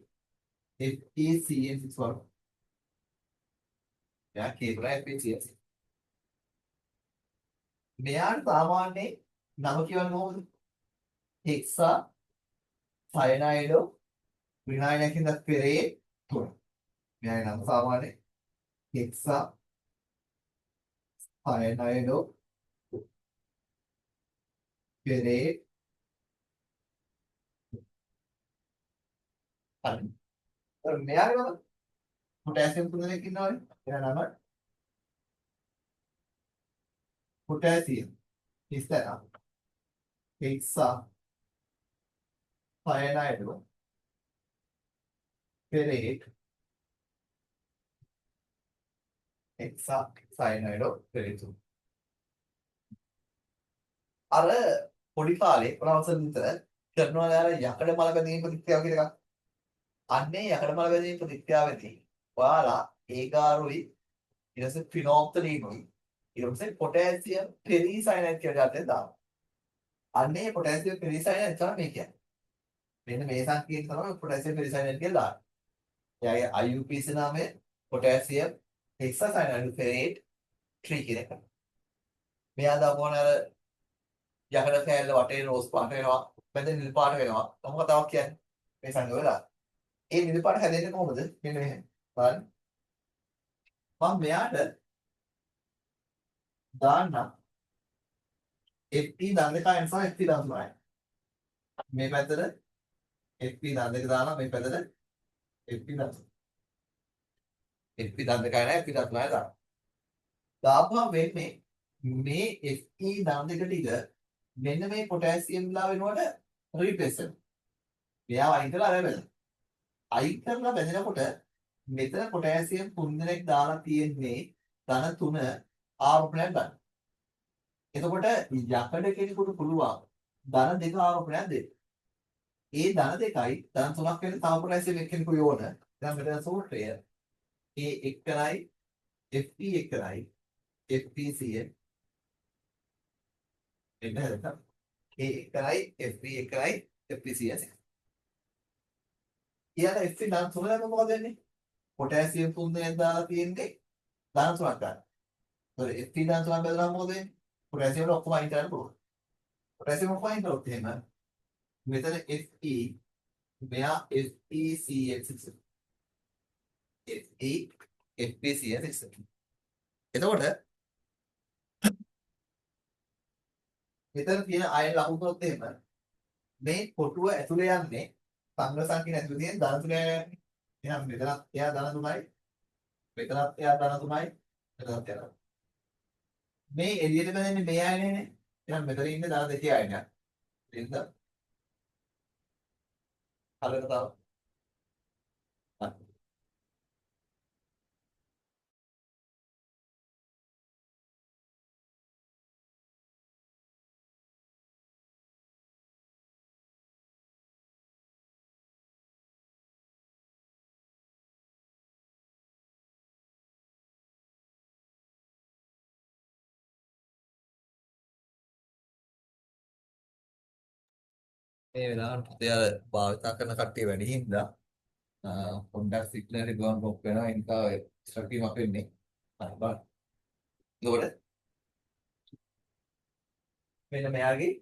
FeCN6 වල මෙයා K3යි FeCN6 මෙයාට සාමාන්‍යයෙන් නම කියවන්නේ කොහොමද? හෙක්සා සයනයිඩෝ විනායනකින් දත් පෙරේ තුන. මෙයාගේ නම සාමාන්‍ය හෙක්සා සයනයිඩෝ පෙරේ හරි. මෙයාගේ නම පොටෑසියම් තුනක් ඉන්නවනේ. එයා නම පොටෑසියම් ඉස්සර හෙක්සා සයනයිඩෝ පෙරේට් හෙක්සා සයනයිඩෝ පෙරේට්. අර පොඩි කාලේ ප්‍රවසන් විතර කරනවා යාර යකඩ මල බැඳීම් ප්‍රතික්‍රියාව කියලා එකක්. අන්නේ යකඩ මල බැඳීම් ප්‍රතික්‍රියාවේදී ඔයාලා ඒකාරුයි ඊට පස්සේ ෆිනෝල්ෆ්තලීනුයි ඊට පස්සේ පොටෑසියම් පෙරිසයනයිඩ් කියලා ගත්තේ දානවා. අන්නේ පොටෑසියම් පෙරිසයනයිඩ් තමයි මේ කියන්නේ. මෙන්න මේ සංකේතය තමයි පොටෑසියම් පෙරිසයනයිඩ් කියලා දාන්නේ. එයාගේ IUPAC නාමය පොටෑසියම් hexacyanide 3 කියන එක. මෙයා දාපුවම අර යකඩ කෑල්ල වටේ රෝස් පාට වෙනවා. මැද නිල් පාට වෙනවා. කොහොම කතාවක් කියන්නේ? මේ සංග වෙලා. ඒ නිල් පාට හැදෙන්නේ කොහොමද? මෙන්න මෙහෙම. බලන්න. මම මෙයාට දාන්න FP දන් දෙකයි සහ FP දන් තුනයි. මේ පැත්තට FP දන් දෙක දානවා මේ පැත්තට FP දන් තුනයි. FP දන් දෙකයි නෑ FP දන් තුනයි දානවා. දාපුවම වෙන්නේ මේ FE දන් දෙක ටික මෙන්න මේ පොටෑසියම් ලා වෙනකොට රීප්ලේස් වෙනවා. මෙයා අයින් කරලා අර බැලුවා. අයින් කරලා බැලනකොට මෙතන පොටෑසියම් 3 දෙනෙක් දාලා තියෙන්නේ ධන 3 ආරෝපණයක් ගන්න. එතකොට යකඩ කෙනෙකුට පුළුවන් ධන 2 ආරෝපණයක් දෙන්න. ඒ ධන 2යි ධන 3ක් වෙන තව පොටෑසියම් එක්කෙනෙකු යෝන. දැන් මෙතන සූත්‍රය ඒ එක්කනයි FE එක්කනයි FPCM එන්න හදන්න. ඒ එක්කනයි FE එක්කනයි FPCM. ඊට FE ධන 3 දැම්ම මොකද වෙන්නේ? පොටෑසියම් 3 දෙනෙක් දාලා තියෙන්නේ ධන 3ක් ගන්න. ඒතකොට FE ධන 3ක් බෙදලා මොකද වෙන්නේ? පොටෑසියම් වල ඔක්කොම අයින් කරන්න පුළුවන්. පොටෑසියම් ඔක්කොම අයින් කරොත් එහෙම මෙතන Fe මෙයා FeCl6 FeFpCl6 එතකොට මෙතන තියෙන අයන ලකුණු කරොත් එහෙම මේ කොටුව ඇතුලේ යන්නේ සංග්‍රහ සංකීර්ණ ඇතුලේ තියෙන ධන තුනයි යන්නේ. එහෙනම් මෙතනත් එයා ධන 3යි මෙතනත් එයා ධන 3යි මෙතනත් එයා. මේ එළියට බැලන්නේ මේ අයනේ. එහෙනම් මෙතන ඉන්නේ ධන 2 අයනයක්. එහෙනම් හරියට තව. මේ වෙලාවට පුතේ අර භාවිතා කරන කට්ටිය වැඩි හින්දා පොඩ්ඩක් සිග්නල් එක ගොන් බොක් වෙනවා ඒ නිසා ස්ට්‍රක්වීමක් වෙන්නේ. හරි බලන්න. එතකොට මෙන්න මෙයාගේ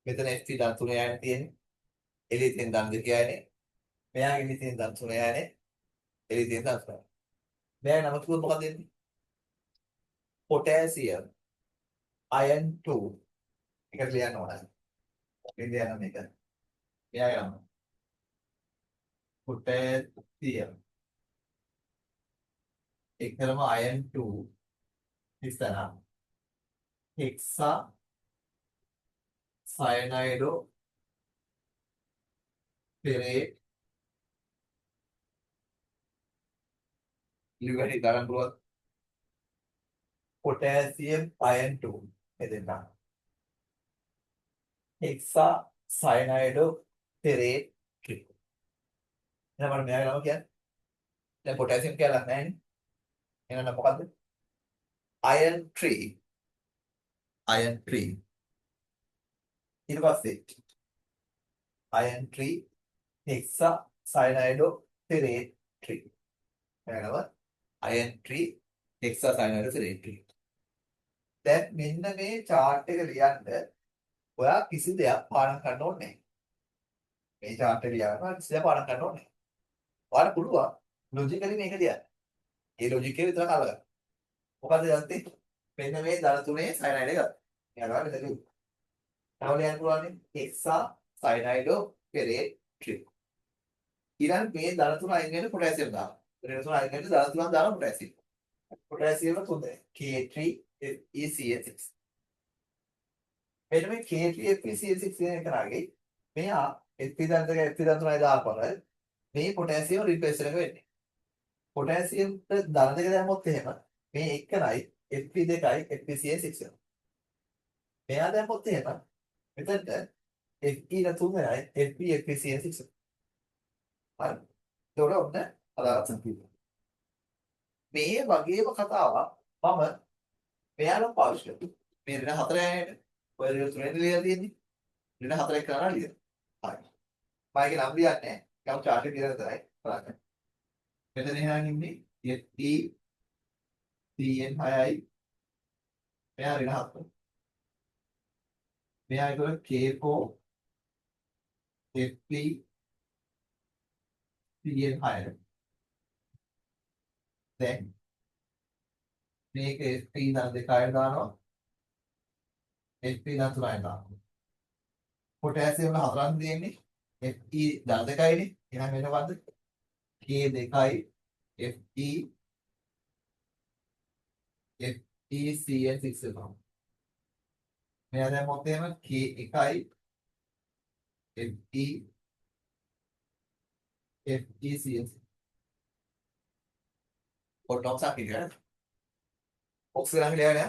මෙතන FT දන් 3 යන්නේ තියෙන්නේ. එළියේ තියෙන දන් 2 යන්නේ. මෙයාගේ එළියේ තියෙන දන් 3 යන්නේ. එළියේ තියෙන දන් 3. මෙයාගේ නම කිව්වොත් මොකක්ද එන්නේ? පොටෑසියම් අයන් 2 එකට ලියන්න ඕනයි. ඉතින් ලියන්න මේක. මෙයාගේ නම potassium එකතරම iron 2 ඉස්සරහ hexa cyanide ferrate ඉලුවටි ගණන් කරුවත් potassium iron 2 මෙතෙන් ගන්න hexa cyanide ferrate ට්‍රික් එහෙනම් මම මෙයාගේ නම කියන්නේ දැන් potassium කියලා නැහැ නේ එහෙනම් මොකද්ද iron 3 iron 3 ඊට පස්සේ iron 3 hexa cyanide ferrate trick එහෙනම් iron 3 hexa cyanide ferrate trick දැන් මෙන්න මේ chart එක ලියන්න ඔයා කිසි දෙයක් පාඩම් කරන්න ඕනේ නැහැ. මේ chart එක ලියනවා කිසි දෙයක් පාඩම් කරන්න ඕනේ නැහැ. ඔයාලට පුළුවන් logically මේක ලියන්න. ඒ logic එක විතර අල්ලගන්න. මොකද දැන්තේ මෙන්න මේ ධන තුනේ cyanide එක ගත්තා. එයාලා මෙතන ලියුවා. තව ලියන්න පුළුවන් hexa cyanide ferrate ට්‍රික්. ඊළඟ මේ ධන තුන අයින් වෙන පොටෑසියම් දානවා. ධන තුන අයින් වෙන ධන තුනක් දානවා පොටෑසියම්. පොටෑසියම 3 K3ECl6. මෙන්න මේ K3FeCl6 කියන එක නාගේ මෙයා එපිදන්තක එපිදන්තුනයි දාපර මේ පොටෑසියම් රිප්ලේස් එක වෙන්නේ. පොටෑසියම් ධන දෙක දැම්මොත් එහෙම මේ එකයි Fe2යි FeCl6 වෙනවා. මෙයා දැම්මොත් එහෙම මෙතනට Fe න 3යි FeFeCl6. හරි. ඒතකොට ඔන්න අදාළත් සංකීර්ණ. මේ වගේම කතාවක් මම මෙයාලා පාවිච්චි කරනවා. මේ දෙන 4 යන්නේ ඔය දෙන 3 ලියලා තියෙන්නේ. දෙන 4 එක කරලා ලියන්න. හරි. මම ඒක නම් ලියන්නේ නැහැ. කවුරු chart එක කියලා විතරයි බලන්න. මෙතන එහෙනම් ඉන්නේ CN 6යි මෙයා ඍණ 7. මෙයා ඒතකොට K4 FP CN 6යි. දැන් මේක FP ධන 2යි දානවා. FP ධන 3යි දානවා. පොටෑසියම් වල හතරක් දෙන්නේ Fe ධන 2යිනේ. එහෙනම් වෙන මොකද්ද? K 2යි Fe FeCN6 වෙනවා. මෙයා දැන් මොකද එහෙම K 1යි FeCN6 පොටොක්ස් අපිට ඔක්සිජන් ගලයනේ.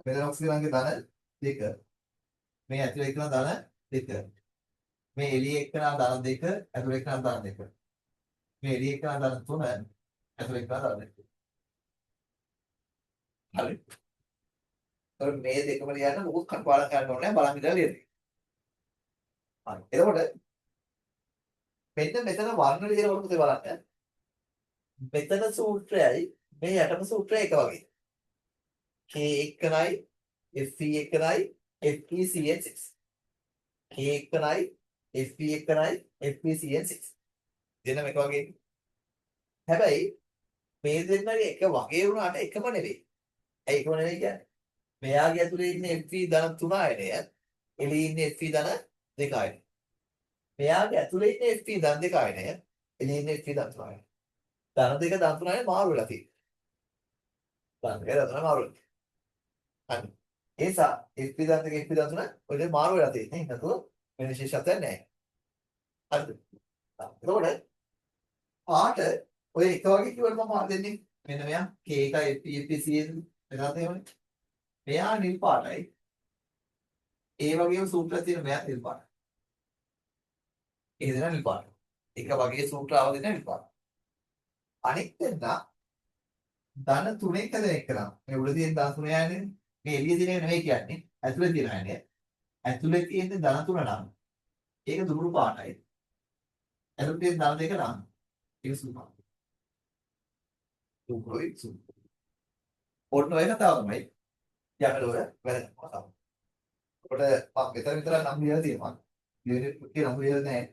මෙතන ඔක්සිජන්ගේ ධන 2. මේ ඇතුලේ එක්කන ධන 2. මේ එළියේ එක්කන ධන 2 ඇතුලේ එක්කන ධන 2. මේ එළියේ එක්කන ධන 3 ඇතුලේ එක්කන ධන 2. හරි. ඒතර මේ දෙකම ලියන්න මොකක් කටපාඩම් කරන්න ඕනේ නැහැ බලන් ඉඳලා ලියන්න. හරි. එතකොට මෙන්න මෙතන වර්ණ ලියනකොට පුතේ බලන්න. මෙතන සූත්‍රයයි මේ යටම සූත්‍රය එක වගේ. K එක්කනයි Fe එක්කනයි FeCN6. K එක්කනයි Fe එක්කනයි FeCN6. දෙන්නම එක වගේ. හැබැයි මේ දෙන්නගේ එක වගේ වුණාට එකම නෙවෙයි. ඇයි එකම නෙවෙයි කියන්නේ? මෙයාගේ ඇතුලේ ඉන්නේ Fe ධන 3යිනේ. එළියේ ඉන්නේ Fe ධන 2යිනේ. මෙයාගේ ඇතුලේ ඉන්නේ Fe ධන 2යිනේ. එළියේ ඉන්නේ Fe ධන 3යිනේ. ධන 2 ධන 3යිනේ මාරු වෙලා තියෙන්නේ. ධන 2 ධන 3 මාරු වෙලා. හරි. ඒ නිසා Fe ධන 2 Fe ධන 3 ඔය දෙක මාරු වෙලා තියෙන්නේ. නැතුව වෙන විශේෂත්වයක් නැහැ. හරිද? එතකොට පාට ඔය එක වගේ කිව්වට මම දෙන්නේ මෙන්න මෙයා K එකයි FPCN එකත් එහෙමනේ. මෙයා නිල් පාටයි. ඒ වගේම සූත්‍රයක් තියෙන මෙයා නිල් පාටයි. ඒ දෙනා නිල් පාටයි. එක වගේ සූත්‍ර ආව දෙනා නිල් පාටයි. අනෙක් දෙන්න ධන 3 එක දෙනෙක් කරා. මේ උඩ තියෙන ධන 3 යන්නේ මේ එළිය තියෙන එක නෙවෙයි කියන්නේ. ඇතුලේ තියෙන හැනේ. ඇතුලේ තියෙන ධන 3 නම් ඒක දුරු පාටයි. ඇතුලේ තියෙන ධන 2 නම් ඒක සුදු පාටයි. දුරුයි සුදු. ඔන්න ඔය කතාව තමයි යකඩ වල වැරදි කතාව. කොට මම මෙතන විතර නම් ලියලා තියෙනවා. ලියන්නේ නම් ලියලා නැහැ.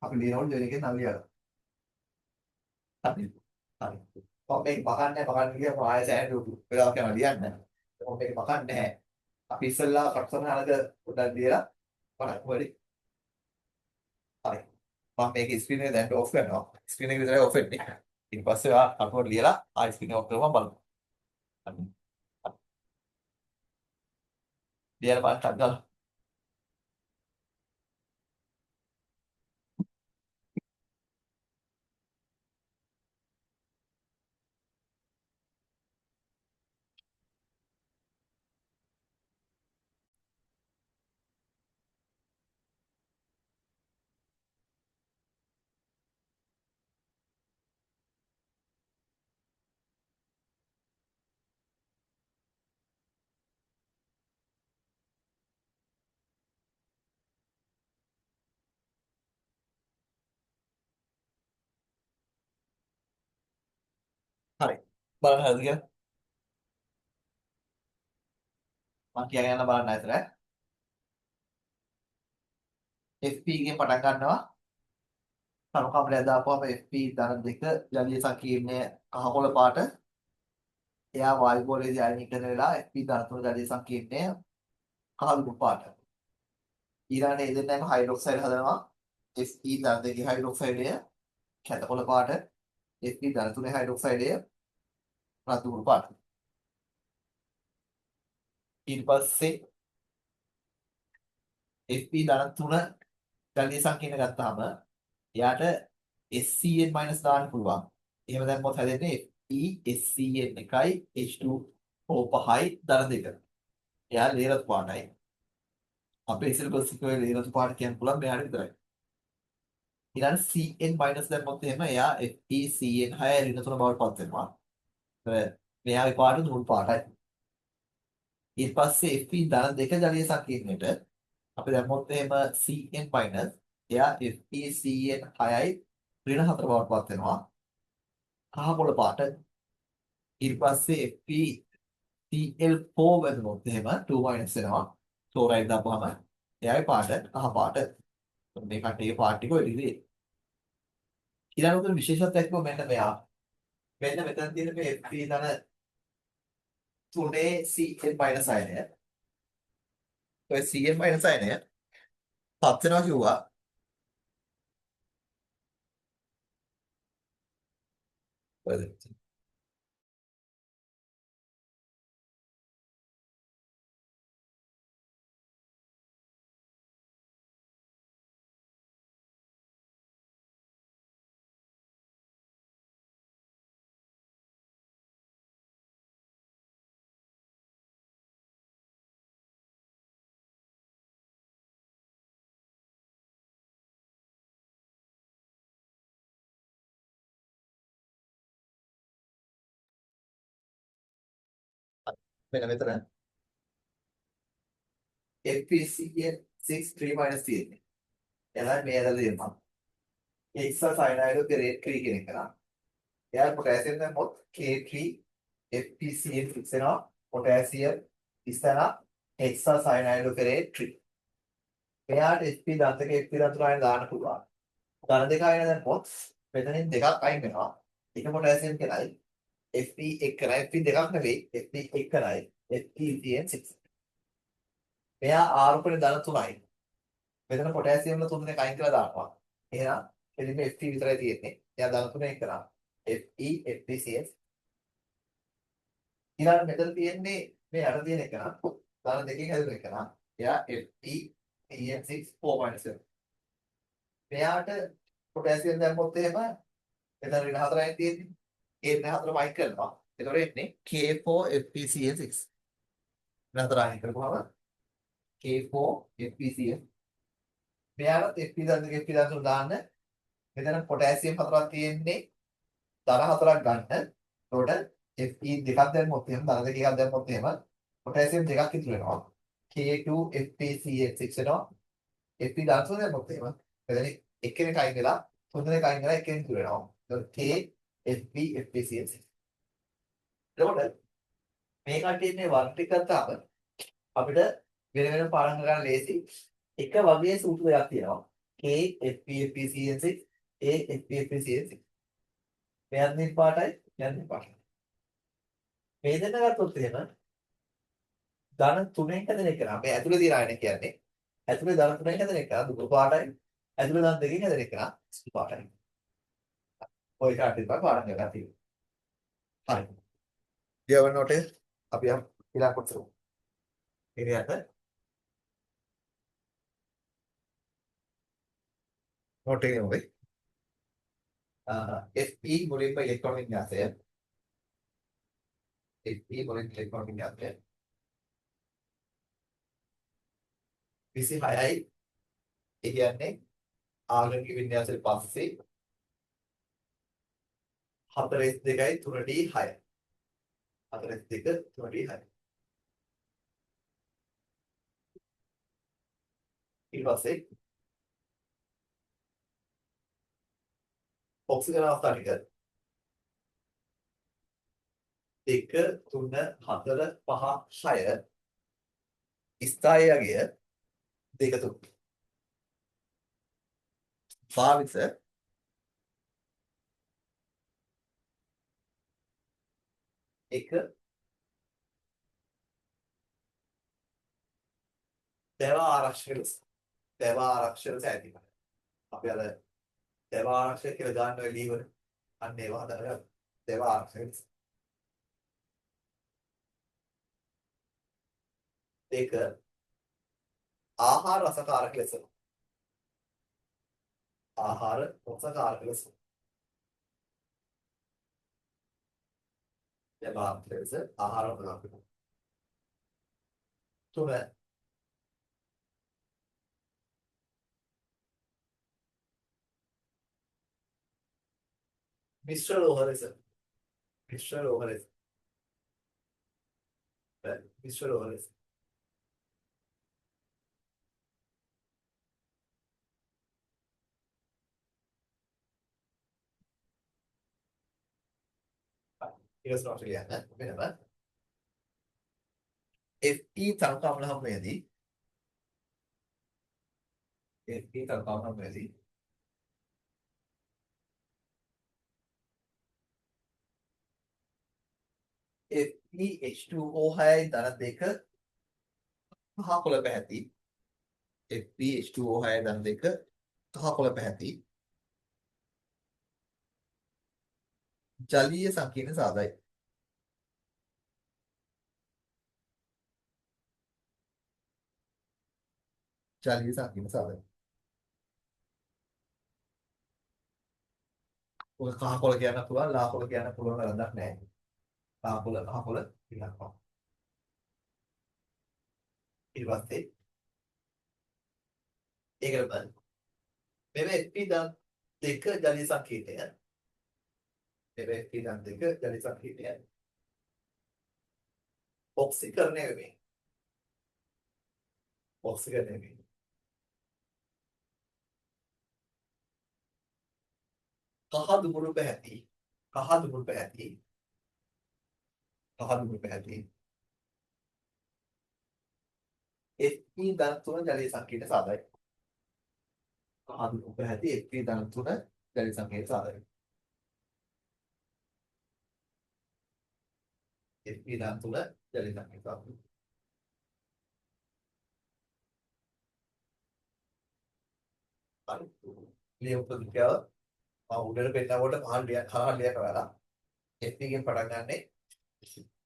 අපි ලියනකොට දෙන එකේ නම් ලියලා. හරි. හරි. මම මේක පකන්න ගියා මම ආයෙ සෑහෙන වෙලාවක් යනවා ලියන්න. මම මේක පකන්නේ නැහැ. අපි ඉස්සෙල්ලා කටසටහනක පොඩ්ඩක් ලියලා බලන්න ඕනේ. හරි. මම මේක ස්ක්‍රීන් එක දැන් ඔෆ් කරනවා. ස්ක්‍රීන් එක විතරයි ඔෆ් වෙන්නේ. ඊට පස්සේ ආ කටුවට ලියලා ආයෙ ස්ක්‍රීන් එක ඔෆ් කරපුවම බලමු. හරි. ලියලා බලන්න ගන්න. හරි. බලන්න හරිද කියලා. මම කියගෙන යන බලන්න ඇතර. FP ගෙන් පටන් ගන්නවා. කණු කම්බලය දාපුවම FP ධන 2 ජලීය සංකීර්ණය කහකොළ පාට. එයා වායු ගෝලයේදී අයනීකරණය වෙලා FP ධන 3 ජලීය සංකීර්ණය කහළු පාට. ඊළඟට ඒ දෙන්නම හයිඩ්‍රොක්සයිඩ් හදනවා. Fe ධන 2 හයිඩ්‍රොක්සයිඩය කැතකොළ පාට. Fe ධන 3 හයිඩ්‍රොක්සයිඩය රතු පාට. ඊට පස්සේ Fe ධන 3 ජලීය සංකීර්ණ ගත්තාම එයාට SCN- දාන්න පුළුවන්. එහෙම දැම්මොත් හැදෙන්නේ FeSCN එකයි H2O5යි ධන 2. එයා ලේරතු පාටයි. අපේ සිලබස් එකේ ලේරතු පාට කියන්න පුළුවන් මෙයාට විතරයි. ඊළඟ CN- දැම්මොත් එහෙම එයා FeCN6 ඍණ 3 බවට පත් වෙනවා. මෙයාගේ පාට දුරු පාටයි. ඊට පස්සේ Fe ධන 2 ජලීය සංකීර්ණයට අපි දැම්මොත් එහෙම CN- එයා FeCN6යි ඍණ 4 බවට පත් වෙනවා. කහ පොළ පාට. ඊට පස්සේ FeCl4 වැදුනොත් එහෙම 2 මයිනස් වෙනවා. ක්ලෝරයිඩ් දාපුවාම එයාගේ පාට කහ පාට. මේ කට්ටියගේ පාට ටික ඔය විදිහේ. ඊළඟට විශේෂත්වයක් කිව්ව මෙන්න මෙයා. මෙන්න මෙතන තියෙන මේ Fe ධන 3 Cl මයිනස් අයනය. ඔය Cl මයිනස් අයනය පත් වෙනවා කිව්වා. ඔයද මෙන්න මෙතන FeCl6 3 මයිනස් තියෙන්නේ. එහෙනම් මේ ඇදලා දෙන්නම්. එක්සල් සයනයිඩ් ග්‍රේඩ් 3 කියන එක නා. එයාට පොටෑසියම් දැම්මොත් K3 FeCl6 වෙනවා. පොටෑසියම් ඉස්සලා එක්සල් සයනයිඩ් ග්‍රේඩ් 3. එයාට Sp දන්තක Sp දන්තක අයින දාන්න පුළුවන්. ධන දෙක අයින දැම්මොත් මෙතනින් දෙකක් අයින් වෙනවා. එක පොටෑසියම් කෙනයි Fe1 කරයි Fe දෙකක් නෙවෙයි Fe1 කරයි FeCl6. මෙයා ආරෝපණය ධන 3යි. මෙතන පොටෑසියම් වල 3 දෙනෙක් අයින් කරලා දානවා. එහෙනම් එළිම Fe විතරයි තියෙන්නේ. එයා ධන 3 කරා. Fe FeCl. ඊළඟ මෙතන තියෙන්නේ මේ යට තියෙන එක නම් ධන දෙකකින් හැදුන එක නම් එයා FeCl6 4 මෙයාට පොටෑසියම් දැම්මොත් එහෙම මෙතන ඍණ 4යි තියෙන්නේ. ඒ ඍණ 4 වයින් කරනවා. ඒතකොට එන්නේ K4 FeCl6. ඍණ 4 අයින් කරපුවම K4 FeCl. මෙයාට Fe දන්තක දාන්න මෙතන පොටෑසියම් 4ක් තියෙන්නේ ධන 4ක් ගන්න. එතකොට Fe දෙකක් දැම්මොත් එහෙම ධන දෙකක් දැම්මොත් එහෙම පොටෑසියම් දෙකක් ඉතුරු වෙනවා. K2 FeCl6 වෙනවා. Fe ධන 3 දැම්මොත් එහෙම මෙතන එක්කෙනෙක් අයින් වෙලා තුන් දෙනෙක් අයින් වෙලා එක්කෙනෙක් ඉතුරු වෙනවා. එතකොට K FeCl6. එතකොට මේ කට්ටිය මේ වර්ග ටික ගත්තාම අපිට වෙන වෙනම පාඩම් කරන්න ලේසි. එක වගේ සූත්‍ර දෙකක් තියෙනවා. K FeCl6 A FeCl6. මෙයන් නිල් පාටයි මෙයන් නිල් පාටයි. මේ දෙන්න ගත්තොත් එහෙම ධන 3ෙන් හැදෙන එක නම් මේ ඇතුලේ තියෙන අයන කියන්නේ ඇතුලේ ධන 3ෙන් හැදෙන එක දුක පාටයි ඇතුලේ ධන 2කින් හැදෙන එක සුදු පාටයි. ඔය කාටින් පාඩම් කරලා තියෙනවා. හරි. ඊළඟ නෝටේ අපි ඊළඟ කොටස. ඉතින් නෝටේ නෙවෙයි. Fe මුලින්ම ඉලෙක්ට්‍රෝන වින්‍යාසය. Fe මුලින් ඉලෙක්ට්‍රෝන වින්‍යාසය 26යි. ඒ කියන්නේ ආගමික වින්‍යාසයෙන් පස්සේ 42යි 3D6. 42 3D6. ඊට පස්සේ ඔක්සිජන් අවස්ථා ටික 2 3 4 5 6 ස්ථායයගේ 2 3 භාවිත එක දේව ආරක්ෂක ලෙස ඇති. අපි අර දේව ආරක්ෂක කියලා ගන්න ඔය ලීවර අන්න ඒවා හදලා දේව ආරක්ෂක ලෙස. ඒක ආහාර රසකාරක ලෙස. ආහාර රසකාරක ලෙස. දේව ආරක්ෂක ලෙස ආහාර රසකාරක ලෙස. තුන මිශ්‍ර ලෝහ ලෙස. මිශ්‍ර ලෝහ ලෙස. මිශ්‍ර ලෝහ ලෙස. ඊට පස්සේ ලියන්න වෙනම Fe තනකාමල හම් වේදී Fe තනකාමල හම් වේදී FeH2O6 ධන දෙක කහ කොළ පැහැති FeH2O6 ධන දෙක කහ කොළ පැහැති ජලීය සංකීර්ණ සාදයි. ජලීය සංකීර්ණ සාදයි. ඔය කහ කොළ කියන්න පුළුවන්, ලා කොළ කියන්න පුළුවන් වැරද්දක් නැහැ. කහ කොළ ඊළඟට ඊට පස්සේ ඒකට බලන්න. මෙව Fe ධන දෙක ජලීය සංකීර්ණය. මෙව Fe ධන දෙක ජලීය සංකීර්ණය. ඔක්සිකරණය වෙන්නේ. ඔක්සිකරණය වෙන්නේ. කහ දුමුරු පැහැති. කහ දුමුරු පැහැති. කහ දුමුරු පැහැති. Fe ධන තුන ජලීය සංකීර්ණ සාදයි. කහ දුමුරු පැහැති Fe ධන තුන ජලීය සංකීර්ණ සාදයි. Fe ධන තුන ජලීය සංකීර්ණ සාදයි. හරි. ලියපු ප්‍රතික්‍රියාව මම උඩට පෙන්නකොට පහළ ලියක කරලා Fe ගෙන් පටන් ගන්නෙ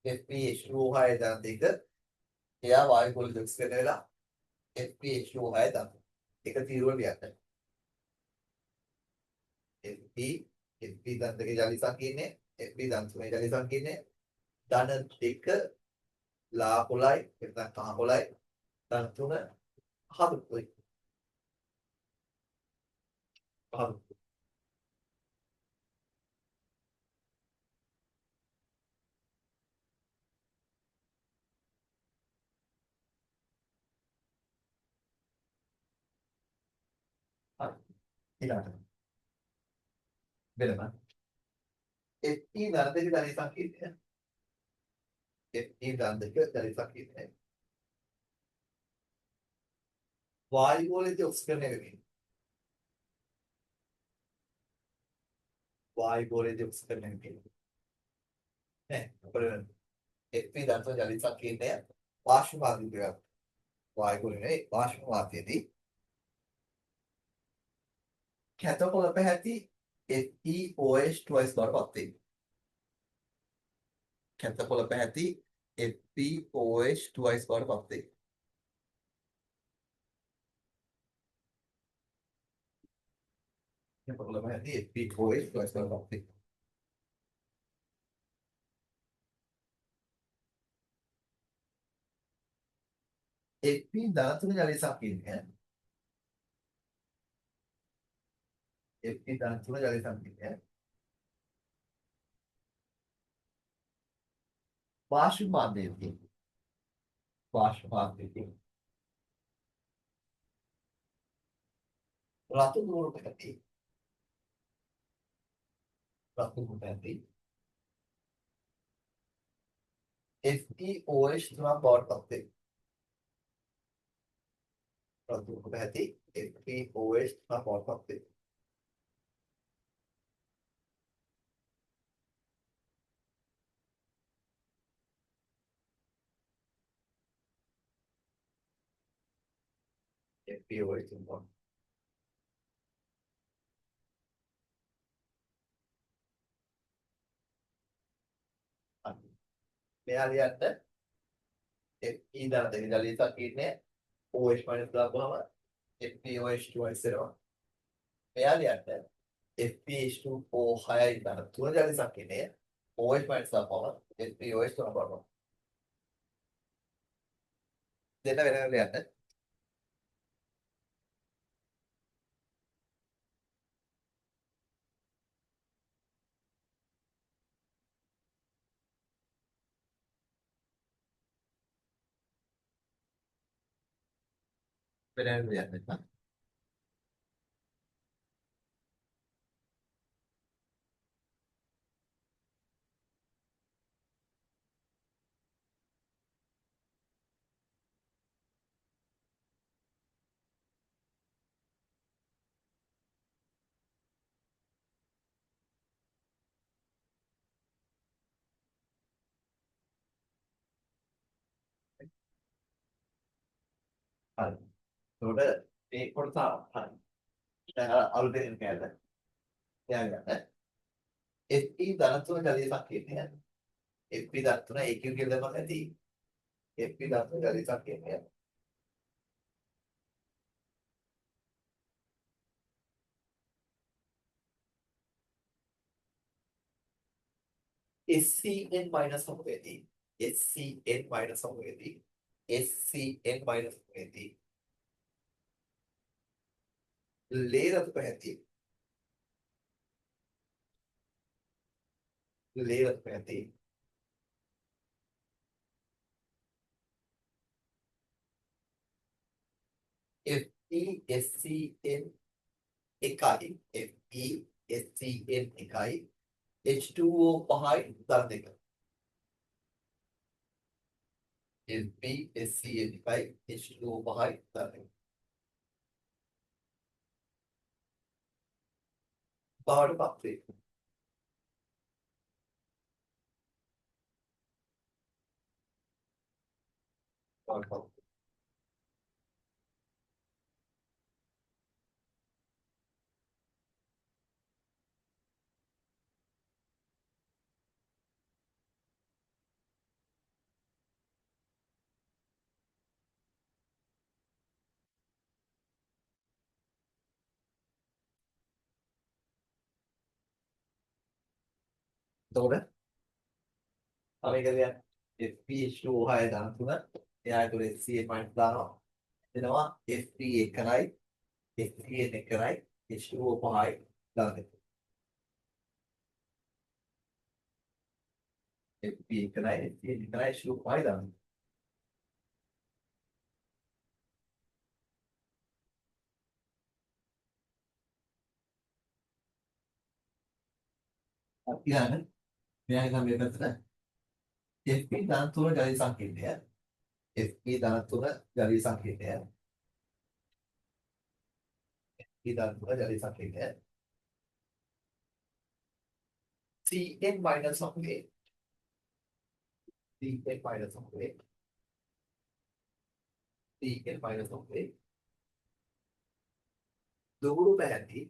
FeH2O6 ධන දෙක එයා වායු ගෝල දෙක්ස්කරණය වෙලා FeH2O6 ධන එක තීරුව ලියන්න. Fe ධන දෙකේ ජලීය සංකීර්ණය Fe ධන තුනේ ජලීය සංකීර්ණය ධන දෙක ලා කොළයි නැත්නම් කහ කොළයි ධන තුන හදුයි. හදු. හරි. ඊළඟට වෙනම Fe ධන දෙක ජලීය සංකීර්ණය Fe ධන දෙක ජලීය සංකීර්ණය වායු ගෝලයේ ඔක්සිජන් එක වෙන්නේ. වායු ගෝලයේ ඔක්සිජන් එක වෙන්නේ. නේ අපිට Fe ධන තුන ජලීය සංකීර්ණය වාෂ්ප මාධ්‍යයක්. වායු ගෝලයේ වාෂ්ප මාධ්‍යයේදී කැතකොළ පැහැති FeOH twice බවට පත් වෙනවා. කැතකොළ පැහැති FeOH twice බවට පත් වෙනවා. කැතකොළ පැහැති FeOH twice බවට පත් වෙනවා. Fe ධන තුන ජලීය සංකීර්ණය Fe ධන තුන ජලීය සංකීර්ණය වාෂ්ප මාධ්‍යයේදී රතු දුර පැහැති FeOH තුනක් බවට පත් වෙනවා. රතු දුර පැහැති FeOH තුනක් බවට පත් වෙනවා. FeOH තුනක් මෙයා ලියන්න Fe ධන දෙක ජලීය සංකීර්ණය OH minus දාපුවම FeOH twice වෙනවා. මෙයා ලියන්න FeH2O6 ධන තුන ජලීය සංකීර්ණය OH minus දාපුවම FeOH තුන බලනවා. දෙන්න වෙන ලියන්න. වෙන ලියන්න. හරි. එතකොට මේ කොටස හරි. දැන් අර අලුතෙන් එන කෑල්ල. තියාගන්න. Fe ධනත්වන ජලීය සංකේතය. Fe ධනත්වන AQ කියලා දැම්මම ඇති. Fe ධනත්වන ජලීය සංකේතය. SCN minus somewhere. SCN minus somewhere. SCN minus somewhere. ලේරතු පැහැති. ලේරතු පැහැති. FeSCN එකයි. FeSCN එකයි. H2O පහයි දර දෙක. FeSCN එකයි H2O පහයි දර දෙක. බවට පත් වේ. බවට පත්. එතකොට අමේකද FeH2O6 ධන තුන එයා ඒතර HCl මයිනස් දානවා එනවා Fe එකයි HCl එකයි H2O පහයි දාන්න Fe එකයි HCl එකයි H2O පහයි දාන්න අපි ගන්න මෙයා ගන්න මේ පැත්තට Fe ධන තුන ජලීය සංකේතය Fe ධන තුන ජලීය සංකේතය Fe ධන තුන ජලීය සංකේතය Cn minus of A Cn minus of A Cn minus of A දුගුරු පැහැති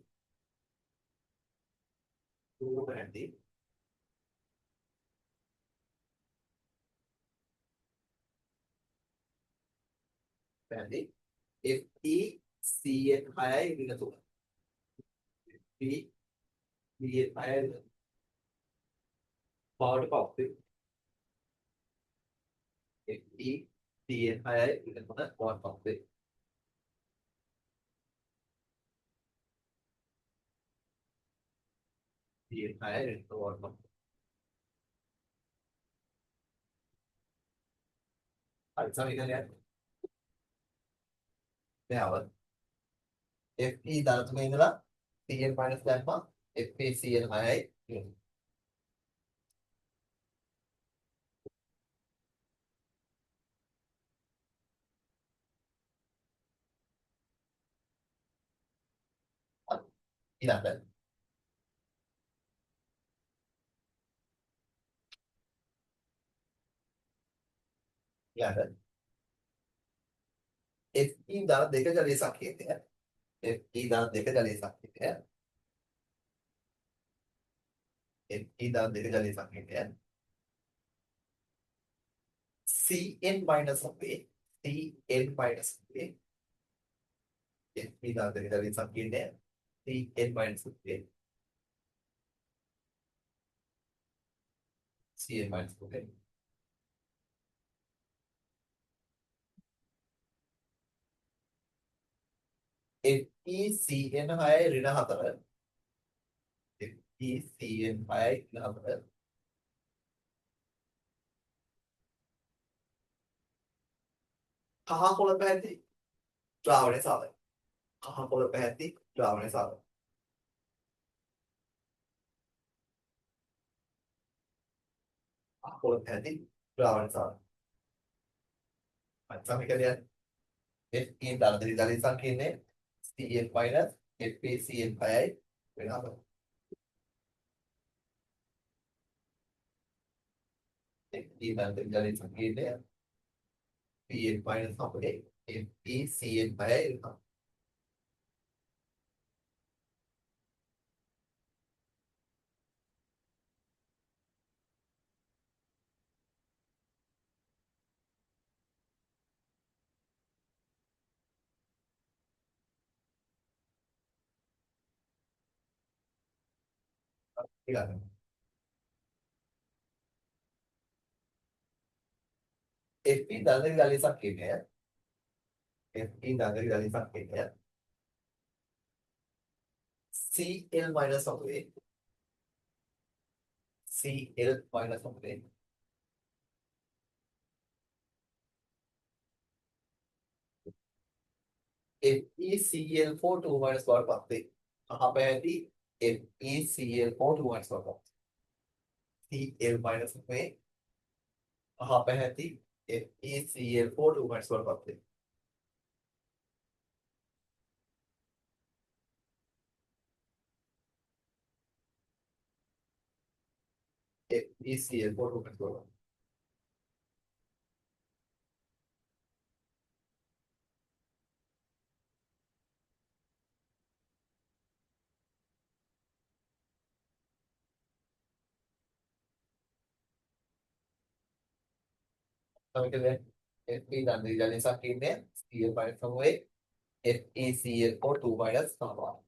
පැහැති FeCn 6යි ඍණ 3 FeCn 6යි බවට පත් වේ FeCn 6යි ඍණ 3 බවට පත් වේ CN 6යි ඍණ 3 බවට පත් හරි සමීකරණයක් මෙයාව Fe ධන තුනේ ඉඳලා Cn minus දැම්මා FeCn 6යි ඊළඟට Fe ධන දෙක ජලීය සංකේතය Fe ධන දෙක ජලීය සංකේතය Fe ධන දෙක ජලීය සංකේතය Cn minus of A Cn minus of A Fe ධන දෙක ජලීය සංකේතය Cn minus of A Cn minus of A FeCn 6යි ඍණ 4 FeCn 6යි ඍණ 4 කහ කොළ පැහැති ද්‍රාවණය සාධක කහ කොළ පැහැති ද්‍රාවණය සාධක කහ කොළ පැහැති ද්‍රාවණය සාධක සමීකරණය Fe ධන දෙක ජලීය සංකේතය Cn minus FeCn 6යි ඍණ 4 Fe ධන දෙක ජලීය සංකේතය Pn minus of A FECN 6යි එනවා. ඊළඟ FE දන්දරි දලිසක් කියන්නේ FE දන්දරි දලිසක් කියන්නේ CL minus ඔකේ CL minus ඔකේ FeCl4 2 minus බවට පත් වේ. අහපැහැති FeCl4 2 minus බවට CL minus ඔකේ අහපැහැති FeCl4 2 minus බවට පත් වේ. FeCl4 2 minus බවට තමයි FE දන්දරි දලිසක් කියන්නේ CL minus ඔකේ FeCl4 2 minus තමයි.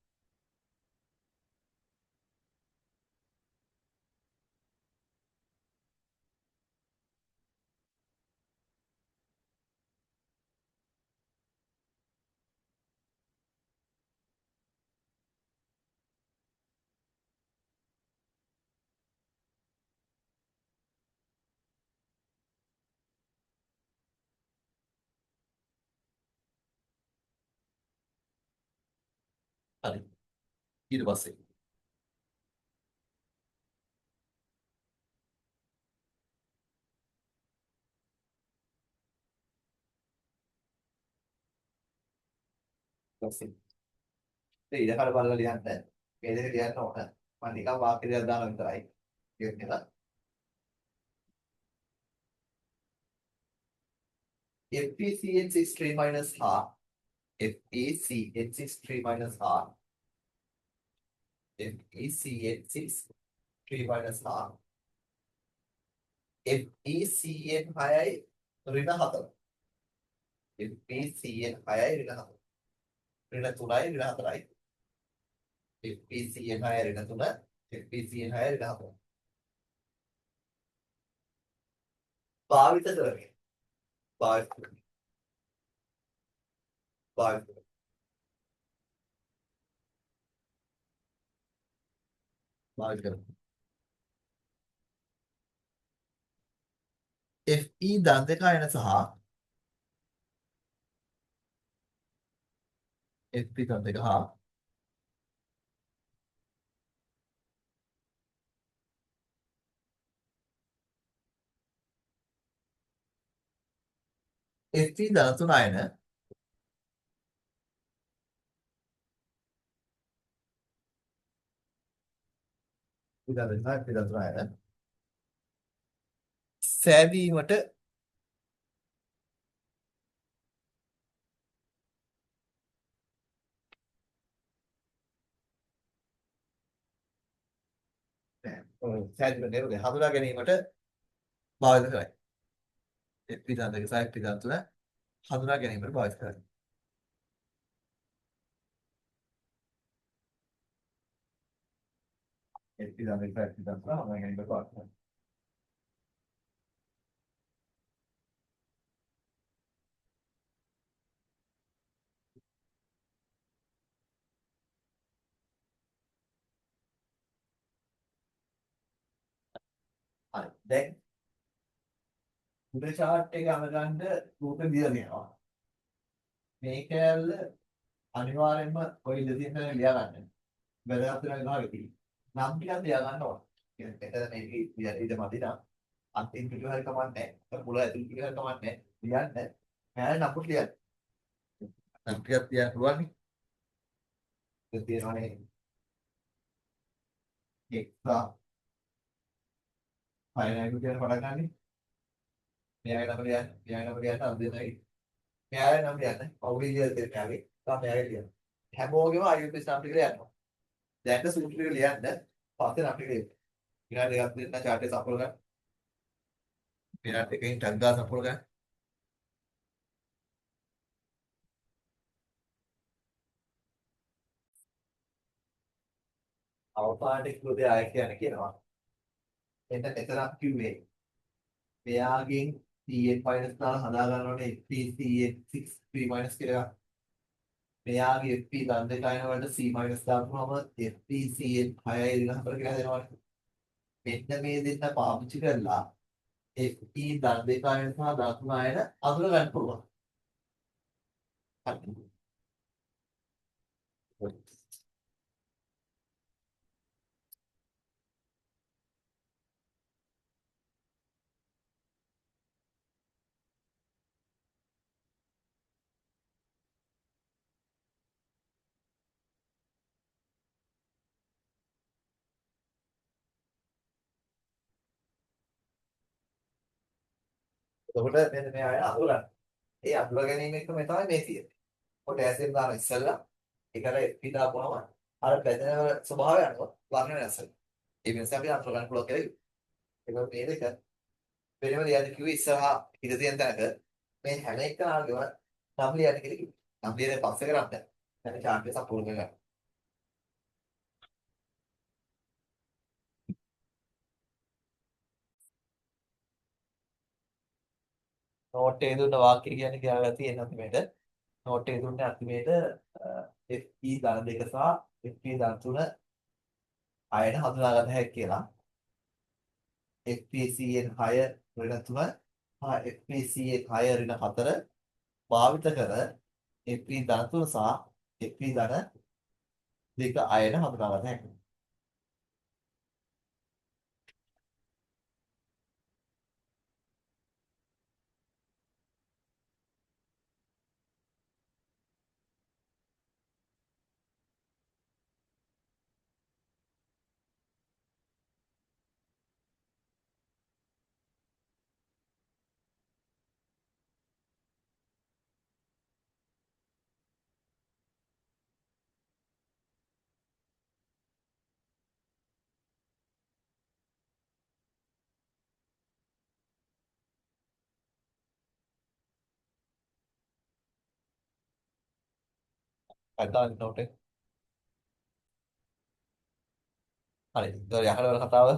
හරි. ඊට පස්සේ ඉඩකඩ බලලා ලියන්න. මේ දෙක ලියන්න ඕන. මම නිකන් වාක්‍ය දෙකක් දාලා විතරයි. කියනවා FeCN6 3 minus half FeCN6 3 minus half FeCN6 3 minus half FeCN 6යි ඍණ 4. FeCN 6යි ඍණ 4. ඍණ 3යි ඍණ 4යි. FeCN 6යි ඍණ 3 FeCN 6යි ඍණ 4. භාවිත කරගෙන භාවිත කරගෙන භාවිත කරගෙන භාවිත කරගෙන FE දන් දෙක අයන සහ FP දන් දෙක හා FE දන් තුන අයන ඉදන් දෙක FP දන් තුන අයන සෑදීමට සෑදීමට නෙවෙයි හඳුනා ගැනීමට භාවිත කරයි. FP දන් දෙක සහ FP දන් තුන හඳුනා ගැනීමට භාවිත කරයි. FP දන් දෙක සහ FP දන් තුන හඳුනා ගැනීමට භාවිත කරයි. හරි. දැන් උඩ chart එක අමගන්න රූප දීලා දෙනවා. මේ කැලේ අනිවාර්යයෙන්ම ඔය ඉඳින් ඉඳන් ලියා ගන්න. වැදගත් වෙන විභාගෙ තියෙන්නේ. නම් ටිකක් ලියා ගන්න ඕන. කියන්නේ එතන මේක ඊට මදි නම් අන්තිම පිටු හරි කමන්නේ නැහැ. මුල ඇතුල් පිටු හරි කමන්නේ නැහැ. ලියන්න. මෑල් නම්බුත් ලියන්න. නම් ටිකක් තියන්න පුළුවන් නේ. ඒක තියෙනවනේ. එක්ස්ට්‍රා ෆයිනල් එක කියන පටන් ගන්නනේ. මෙයාගේ නම ලියන්න. මෙයාගේ නම ලියන්න අද දෙනයි. මෙයාගේ නම් ලියන්න. කවුරු ඉලියද කියලා මෙයාගේ. තා මෙයාගේ ලියන්න. හැමෝගෙම IUPAC නම් ටික ලියන්න. දැන් සූත්‍ර ටික ලියන්න. පස්සේ නම් ටික ලියන්න. විනාඩි දෙකක් දෙන්න chart එක සම්පූර්ණ කරන්න. විනාඩි දෙකකින් ටක් ගාලා සම්පූර්ණ කරන්න. අවපාටික කෘතිය ආය කියනවා. එතන එතරම් කිව්වේ. මෙයාගෙන් CN minus දාලා හදා ගන්න ඕනේ FPCN6 P minus කියලා. මෙයාගේ FP දන් දෙක අයන වලට C minus දාපුවම FPCN 6යි ඍණ 4 කියලා දෙනවනේ. මෙන්න මේ දෙන්න පාවිච්චි කරලා FP දන් දෙක අයන සහ දන් තුන අයන අඳුර ගන්න පුළුවන්. හරි. එතකොට මෙන්න මේ අය අඳුර ගන්න. ඒ අඳුර ගැනීම එක මේ තමයි මේ තියෙන්නේ. පොටෑසියම් දාන ඉස්සෙල්ලා ඒකට FP දාපුවම අර බැඳෙන ස්වභාවය අනුව වර්ණ වෙනස් වෙනවා. ඒ වෙනස අපි අඳුර ගන්න පුළුවන් කියලා. ඒක මේ දෙක වෙනම ලියන්න කිව්වේ ඉස්සරහා ඉඳ තියෙන තැනක මේ හැම එකනාගේම නම් ලියන්න කියලා කිව්වා. නම් ලියන්නේ පස්සේ කරන්නේ. දැන් chart එක සම්පූර්ණ කරගන්න. නෝට් එකේ දුන්න වාක්‍ය කියන්නේ කියලා තියෙන අන්තිමේට නෝට් එකේ දුන්නේ අන්තිමේට FP ධන දෙක සහ FP ධන තුන අයන හඳුනා ගන්න හැකියි කියලා. FPCN 6 ඍණ 3 සහ FPCN 6 ඍණ 4 භාවිත කර FP ධන 3 සහ FP ධන දෙක අයන හඳුනා ගන්න හැකියි. අදාළ නෝට් එක. හරි. ඉතින් යහළ වල කතාව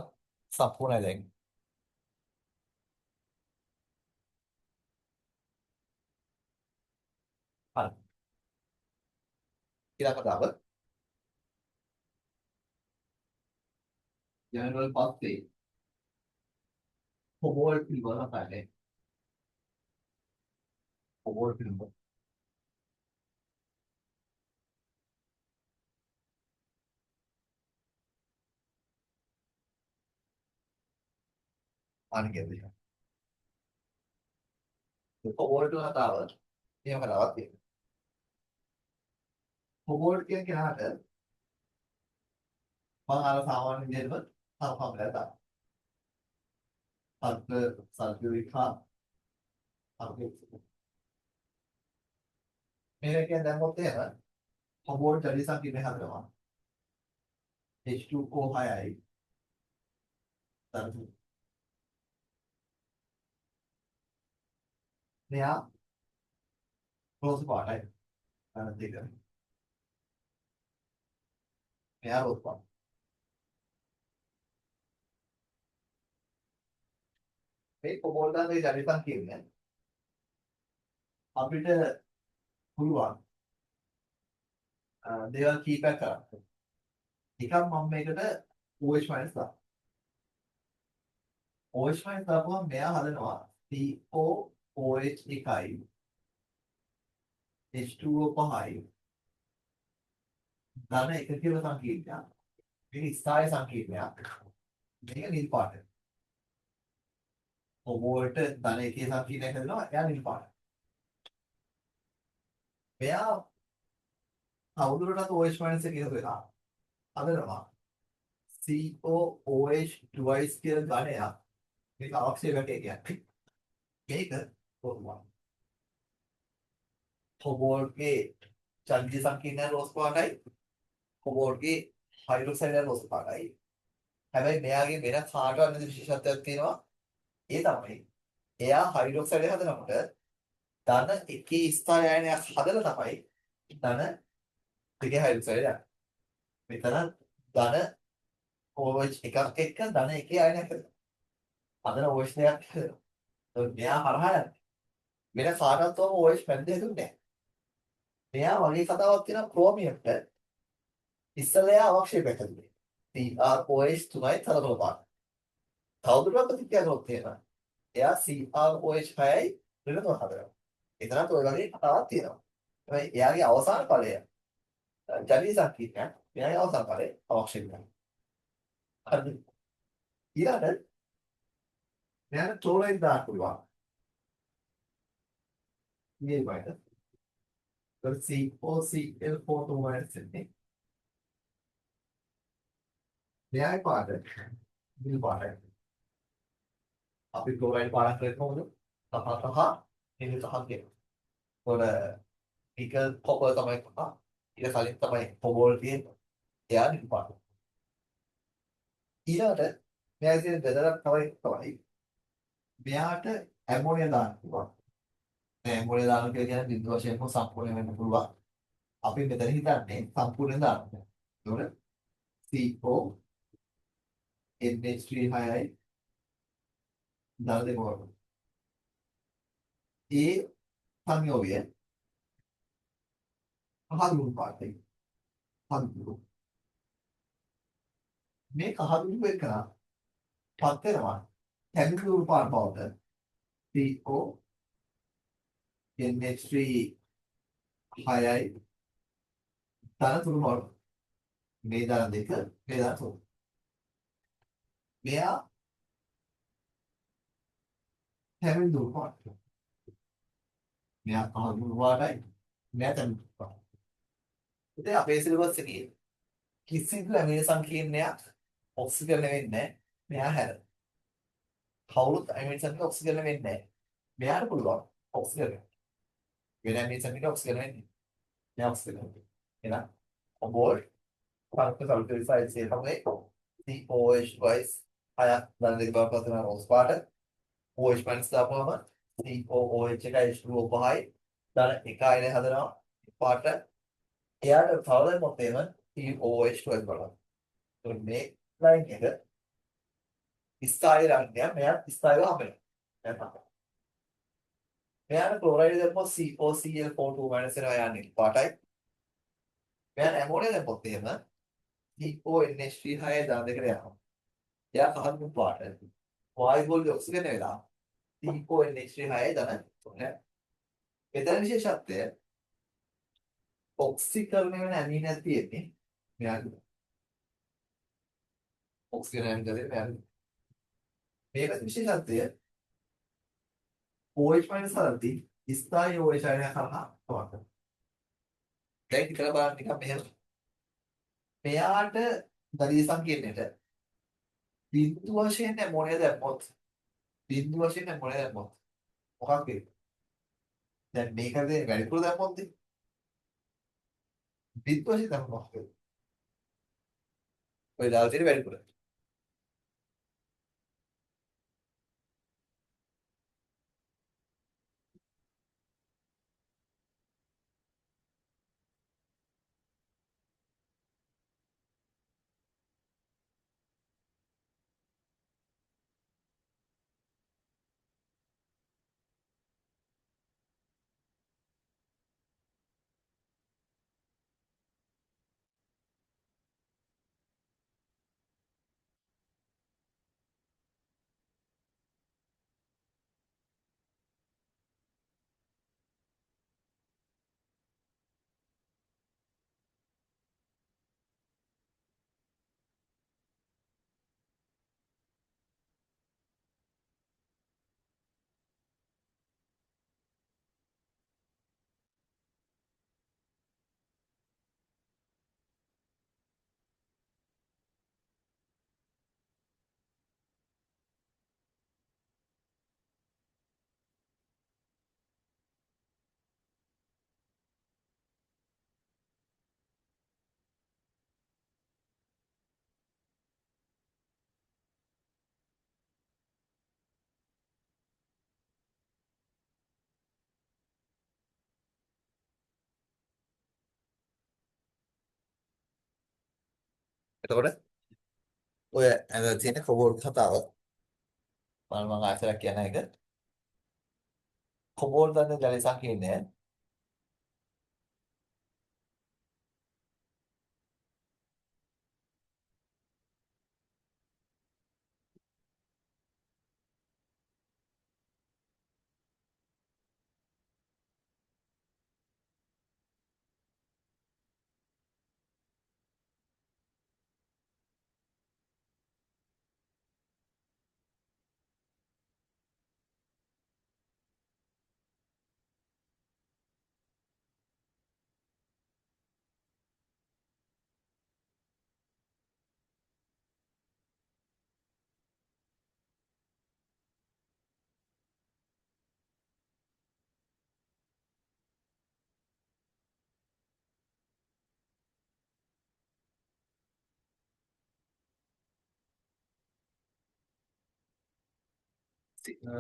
සම්පූර්ණයි දැන්. හරි. ඊළඟ කතාව යහළ වල පස්සේ කොබෝල්ට් පිළිබඳව කතා කරන්නේ. කොබෝල්ට් පිළිබඳව. අනිකේද. කොබෝල්ට් වල කතාව එහෙම කතාවක් තියෙනවා. කොබෝල්ට් කියන කෙනාට මම අර සාමාන්‍ය විදිහටම සම්පම් කරලා සල්ෆියුරික් හා මේක කියන්නේ දැම්මොත් එහෙම කොබෝල්ට් ජලි සංකීර්ණ හදනවා H2O6යි සල්ෆියුරික් මෙයා රෝස් පාටයි අර දෙක මෙයා රෝස් පාට මේ කොබෝල්ට් දාන්නේ ජලි සංකීර්ණ අපිට පුළුවන් දේවල් කීපයක් කරන්න. එකක් මම මේකට OH minus දානවා. OH minus දාපුවම මෙයා හදනවා COOH එකයි H2O5යි ධන එකක සංකීර්ණයක්. මේක ස්ථායි සංකීර්ණයක්. මේක නිල් පාට. කොබෝල්ට් ධන එකේ සංකීර්ණයක් හදනවා එයා නිල් පාට. මෙයා අවුරුද්දකට OH minus එක එකතු වෙලා හදනවා COOH twice කියලා ධනයක්. මේක අවශ්‍ය එකක් කියන්නේ. මේක කොහොමද? කොබෝල්ට්ගේ චන්ද්‍රිය සංකීර්ණය රෝස් පාටයි. කොබෝල්ට්ගේ හයිඩ්‍රොක්සයිඩ් රෝස් පාටයි. හැබැයි මෙයාගේ වෙන කාටවත් නැති විශේෂත්වයක් තියෙනවා. ඒ තමයි එයා හයිඩ්‍රොක්සයිඩ් හදනකොට ධන එකේ ස්ථාය අයනයක් හදලා තමයි ධන දෙකේ හයිඩ්‍රොක්සයිඩ් යන්නේ. මෙතන ධන OH එකක් එක්ක ධන එකේ අයනයක් හදනවා. හදන OH දෙකක් හදනවා. ඒත් මෙයා හරහා යන්නේ. වෙන කාටවත් OH පැද්ද හැදුන්නේ නැහැ. මෙයා වගේ කතාවක් තියෙනවා ක්‍රෝමියම්ට ඉස්සෙල්ලා එයා අවක්ෂේපයක් හැදුවේ. CrOH 3යි තරතල පාට. තවදුරටත් ප්‍රතික්‍රියා කරොත් තියෙනවා. එයා CrOH 6යි ඍණතුන හදනවා. එතනත් ඔය වගේ කතාවක් තියෙනවා. හැබැයි එයාගේ අවසාන ඵලය ජලීය සංකීර්ණයක්. මෙයාගේ අවසාන ඵලය අවක්ෂේපයක්. හරිද? ඊළඟට මෙයාට ක්ලෝරයිඩ් දාන්න පුළුවන්. මේ වයිද? COCl4 එන්නේ. මෙයාගේ පාට නිල් පාටයි. අපි ක්ලෝරයිඩ් පාලනය කරන්නේ කොහොමද? තහ නිල් තහ කියනවා. පොර නිකල් කොපර් තමයි තහ. ඊට කලින් තමයි කොබෝල්ට් තියෙන්නේ. එයා නිල් පාට. ඊළඟට මෙයාගේ තියෙන බෙදලා තමයි මෙයාට ඇමෝනියා දාන්න පුළුවන්. මේ ඇමෝනියා දාන්න කියලා කියන්නේ බිඳු වශයෙන්ම සම්පූර්ණ වෙන්න පුළුවන්. අපි මෙතන හිතන්නේ සම්පූර්ණයෙන් දාන්න. ඒතකොට CO NH3 6යි දාලා දෙනවා. ඒ සංයෝගය කහදුණු පාටයි. කහදුණු. මේ කහදුණු එක පත් වෙනවා. කැමිකල් පාට බවට CO NH3 6යි දාලා තුරු වල මේ දාන දෙක මේ දාන තුන. මෙයා කැමිකල් පාට. මෙයා කහදුණු පාටයි. මෙයා කැමිකල් පාට. ඉතින් අපේ සිලබස් එකේ කිසිදු ඇමිනෝ සංකීර්ණයක් ඔක්සිජන් වෙන්නේ නැහැ. මෙයා හැර. කවුරුත් ඇමිනෝ සංකීර්ණ ඔක්සිජන් වෙන්නේ නැහැ. මෙයාට පුළුවන් ඔක්සිජන් වෙන්න. වෙන ඇමිනෝ සංකීර්ණ ඔක්සිජන් වෙන්නේ. මෙයා ඔක්සිජන් වෙන්නේ. එහෙනම් ඔබෝල් පරක්ක සල්ෆර් සයිඩ් තමයි COH වයිස් හයක් දැන් දෙක බවක් තියෙන රෝස් පාට OH මයිනස් දාපුවම COOH එකයි H2O පහයි දැන් එක අයනේ හදනවා පාට එයාට තව දැම්මොත් එහෙම COH 12 බලන්න. ඒත් මේ ලයින් එක ස්ථායි රංගනය මෙයා ස්ථායිව හම්බෙනවා. නැත්නම් මෙයාට ක්ලෝරයිඩ් දැම්මොත් COCl4 එනවා යන්නේ පාටයි. මෙයාට ඇමෝනියා දැම්මොත් එහෙම CONH3 6 දාන දෙකට යනවා. එයා කහදුණු පාට. වායු ගෝලීය ඔක්සිජන් වෙලා CONH3 6 දාන තුන. එතන විශේෂත්වය ඔක්සිකරණය වෙන ඇමිනස් තියෙන්නේ මෙයාගේ ඔක්සිජන් ඇමිනස් මෙයාගේ මේක විශේෂත්වය OH මයිනස් හරද්දී ස්ථායි OH අයනය කරා තමයි. දැන් හිතලා බලන්න නිකන් මෙහෙම. මෙයාට දලිය සංකීර්ණයට බිඳු වශයෙන් ඇමෝනියා දැම්මොත් බිඳු වශයෙන් ඇමෝනියා දැම්මොත් මොකක්ද වෙන්නේ? දැන් මේකද වැඩිපුර දැම්මොත් බිඳු වශයෙන් දැම්මොත් මොකක්ද වෙන්නේ? ඔය දාලා තියෙන වැඩිපුර. එතකොට ඔය ඇඳලා තියෙන කොබෝල්ඩ් කතාව මම ආයෙත් කියන එක කොබෝල්ඩ් දන්නේ ජලය සංකීර්ණය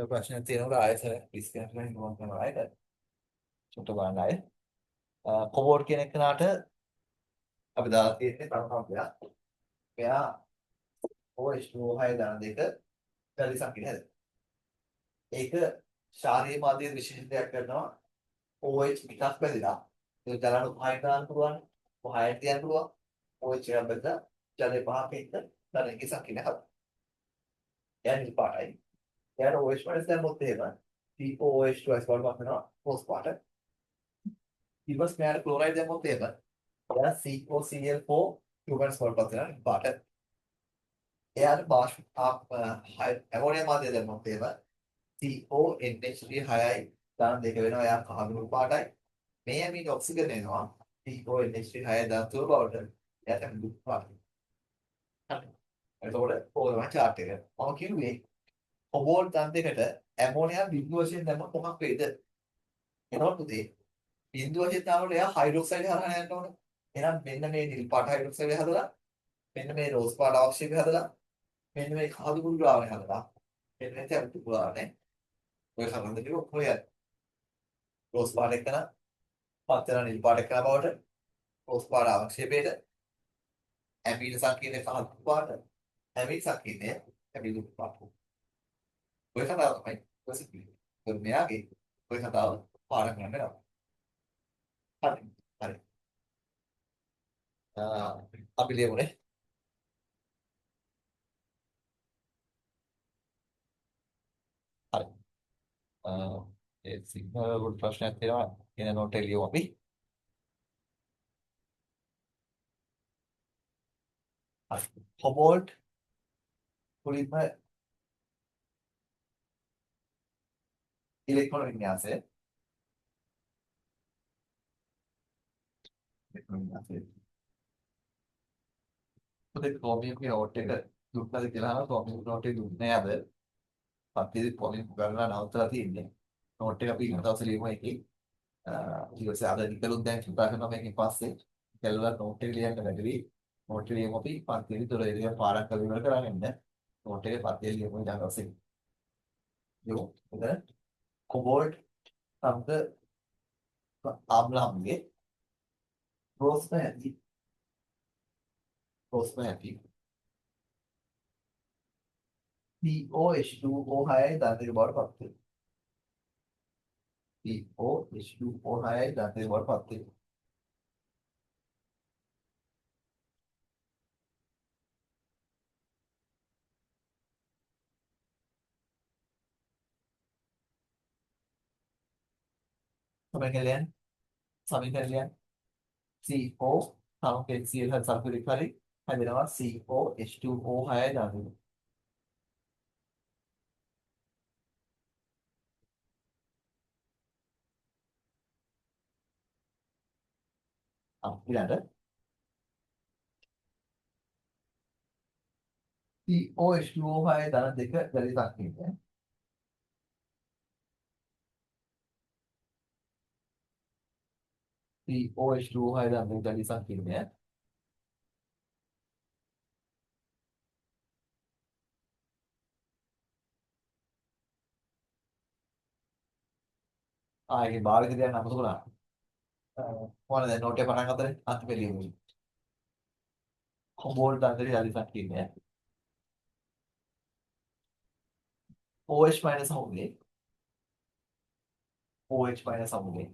ප්‍රශ්න තියෙනකොට ආයෙත් ඩිස්කස් කරනවා ආයෙත් චුට්ට බලන්න ආයෙත් කොබෝල්ඩ් කියන එකනට අපි දාලා තියෙන්නේ තනකොළයක්. මෙයා OH2O6 දාන දෙක ජලය සංකීර්ණ හැද. ඒක ශාරීරික මාධ්‍ය විශේෂණයක් කරනවා OH පිටක් බැඳිලා ඒක ජලන පහයට දාන්න පුළුවන්. පහයට තියන්න පුළුවන්. OH එකක් බැඳලා ජලය පහක එක්ක ධනයක සංකීර්ණ හදනවා. එයා නිල් පාටයි. එයාට OH minus දැම්මොත් එහෙම COOH2 as වලට වෙනවා රෝස් පාට. ඊළඟට මෙයාට ක්ලෝරයිඩ් දැම්මොත් එහෙම එයා COCl4 humans වලට වෙනවා නිල් පාට. එයාට ඇමෝනියම් මාධ්‍ය දැම්මොත් එහෙම CONH3 දාන දෙක වෙනවා එයා කහඳුළු පාටයි. මේ ඇමින් ඔක්සිජන් එනවා CONH3 ධාතුව බවට එයාට දුක් පාටයි. හරි. එතකොට ඕනම chart එක. මම කිව්වේ කොබෝල්ඩ් දන් දෙකට ඇමෝනියම් බිඳුව වශයෙන් දැම්මොත් මොකක් වෙයිද? එනකොට පුතේ බිඳුව වශයෙන් දානකොට එයා හයිඩ්‍රොක්සයිඩ් හරහා යන්න ඕනේ. එහෙනම් මෙන්න මේ නිල් පාට හයිඩ්‍රොක්සයිඩ් හදලා මෙන්න මේ රෝස් පාට අවශ්‍යක හදලා මෙන්න මේ කහදු කුඩු ආවනේ හදලා මෙන්න මේ තැම්පු පුරානේ ඔය සම්බන්ධ ටික ඔක්කොම යයි. රෝස් පාට එක්කන පත් වෙන නිල් පාට එක්කන බවට රෝස් පාට අවශ්‍යපේට ඇමින සංකීර්ණ කහදු පාට ඇමින සංකීර්ණය ඇමින පාට. ඔය කතාව තමයි පොසිටිව්. ඔය මෙයාගේ ඔය කතාව පාඩම් කරන්න වෙනවා. හරි. හරි. අපි ලියමුනේ. හරි. ඒ සිග්නල් වල ප්‍රශ්නයක් තියෙනවා. එන නෝට් එක ලියමු අපි. හරි. කොබෝල්ට් මුලින්ම ඉලෙක්ට්‍රෝන වින්‍යාසය. ඉලෙක්ට්‍රෝන වින්‍යාසය. පොතේ ක්‍රෝමියම්ගේ නෝට් එක දුන්නද කියලා අහනවා. ක්‍රෝමියම් නෝට් එක දුන්නේ නැද? පත්තේ ක්‍රෝමියම් ගණන නවත්තලා තියෙන්නේ. නෝට් එක අපි ඊට දවසේ ලියමු එකේ. ඊට පස්සේ අද නිකලුත් දැන් කතා කරනවා මේකෙන් පස්සේ. කැලුලා නෝට් එක ලියන්න බැරි. නෝට් එක ලියමු අපි පත්තේ විතර ඒක පාඩම් කරලා ඉවර කරගෙන ඉන්න. නෝට් එකේ පත්තේ ලියමු ඊට දවසේ. යෝ. එතන කොබෝල්ට් සමග ආම්ලම්ගේ රෝස්ම ඇති. රෝස්ම ඇති. COH2O6 දන්තේ බවට පත් වෙනවා. COH2O6 දන්තේ බවට පත් වෙනවා. සමීකරණය සමීකරණය CO සමකෙක්සියල් හරි සල්ෆරික් හරි හැදෙනවා COH2O6 දන්තේ. ඊළඟට COH2O6 ධන දෙක ජලය සංකේතය. COH2O6 ධන දෙක ජලය සංකේතය. ආයේ භාවිත දෙයක් නමතු කරා. මොනවද දැන් නෝට් එක පටන් ගත්තනේ අන්තිම ලියමු. බෝල් දන්දරේ ජලය සංකීර්ණය OH මයිනස් හමුවේ OH මයිනස් හමුවේ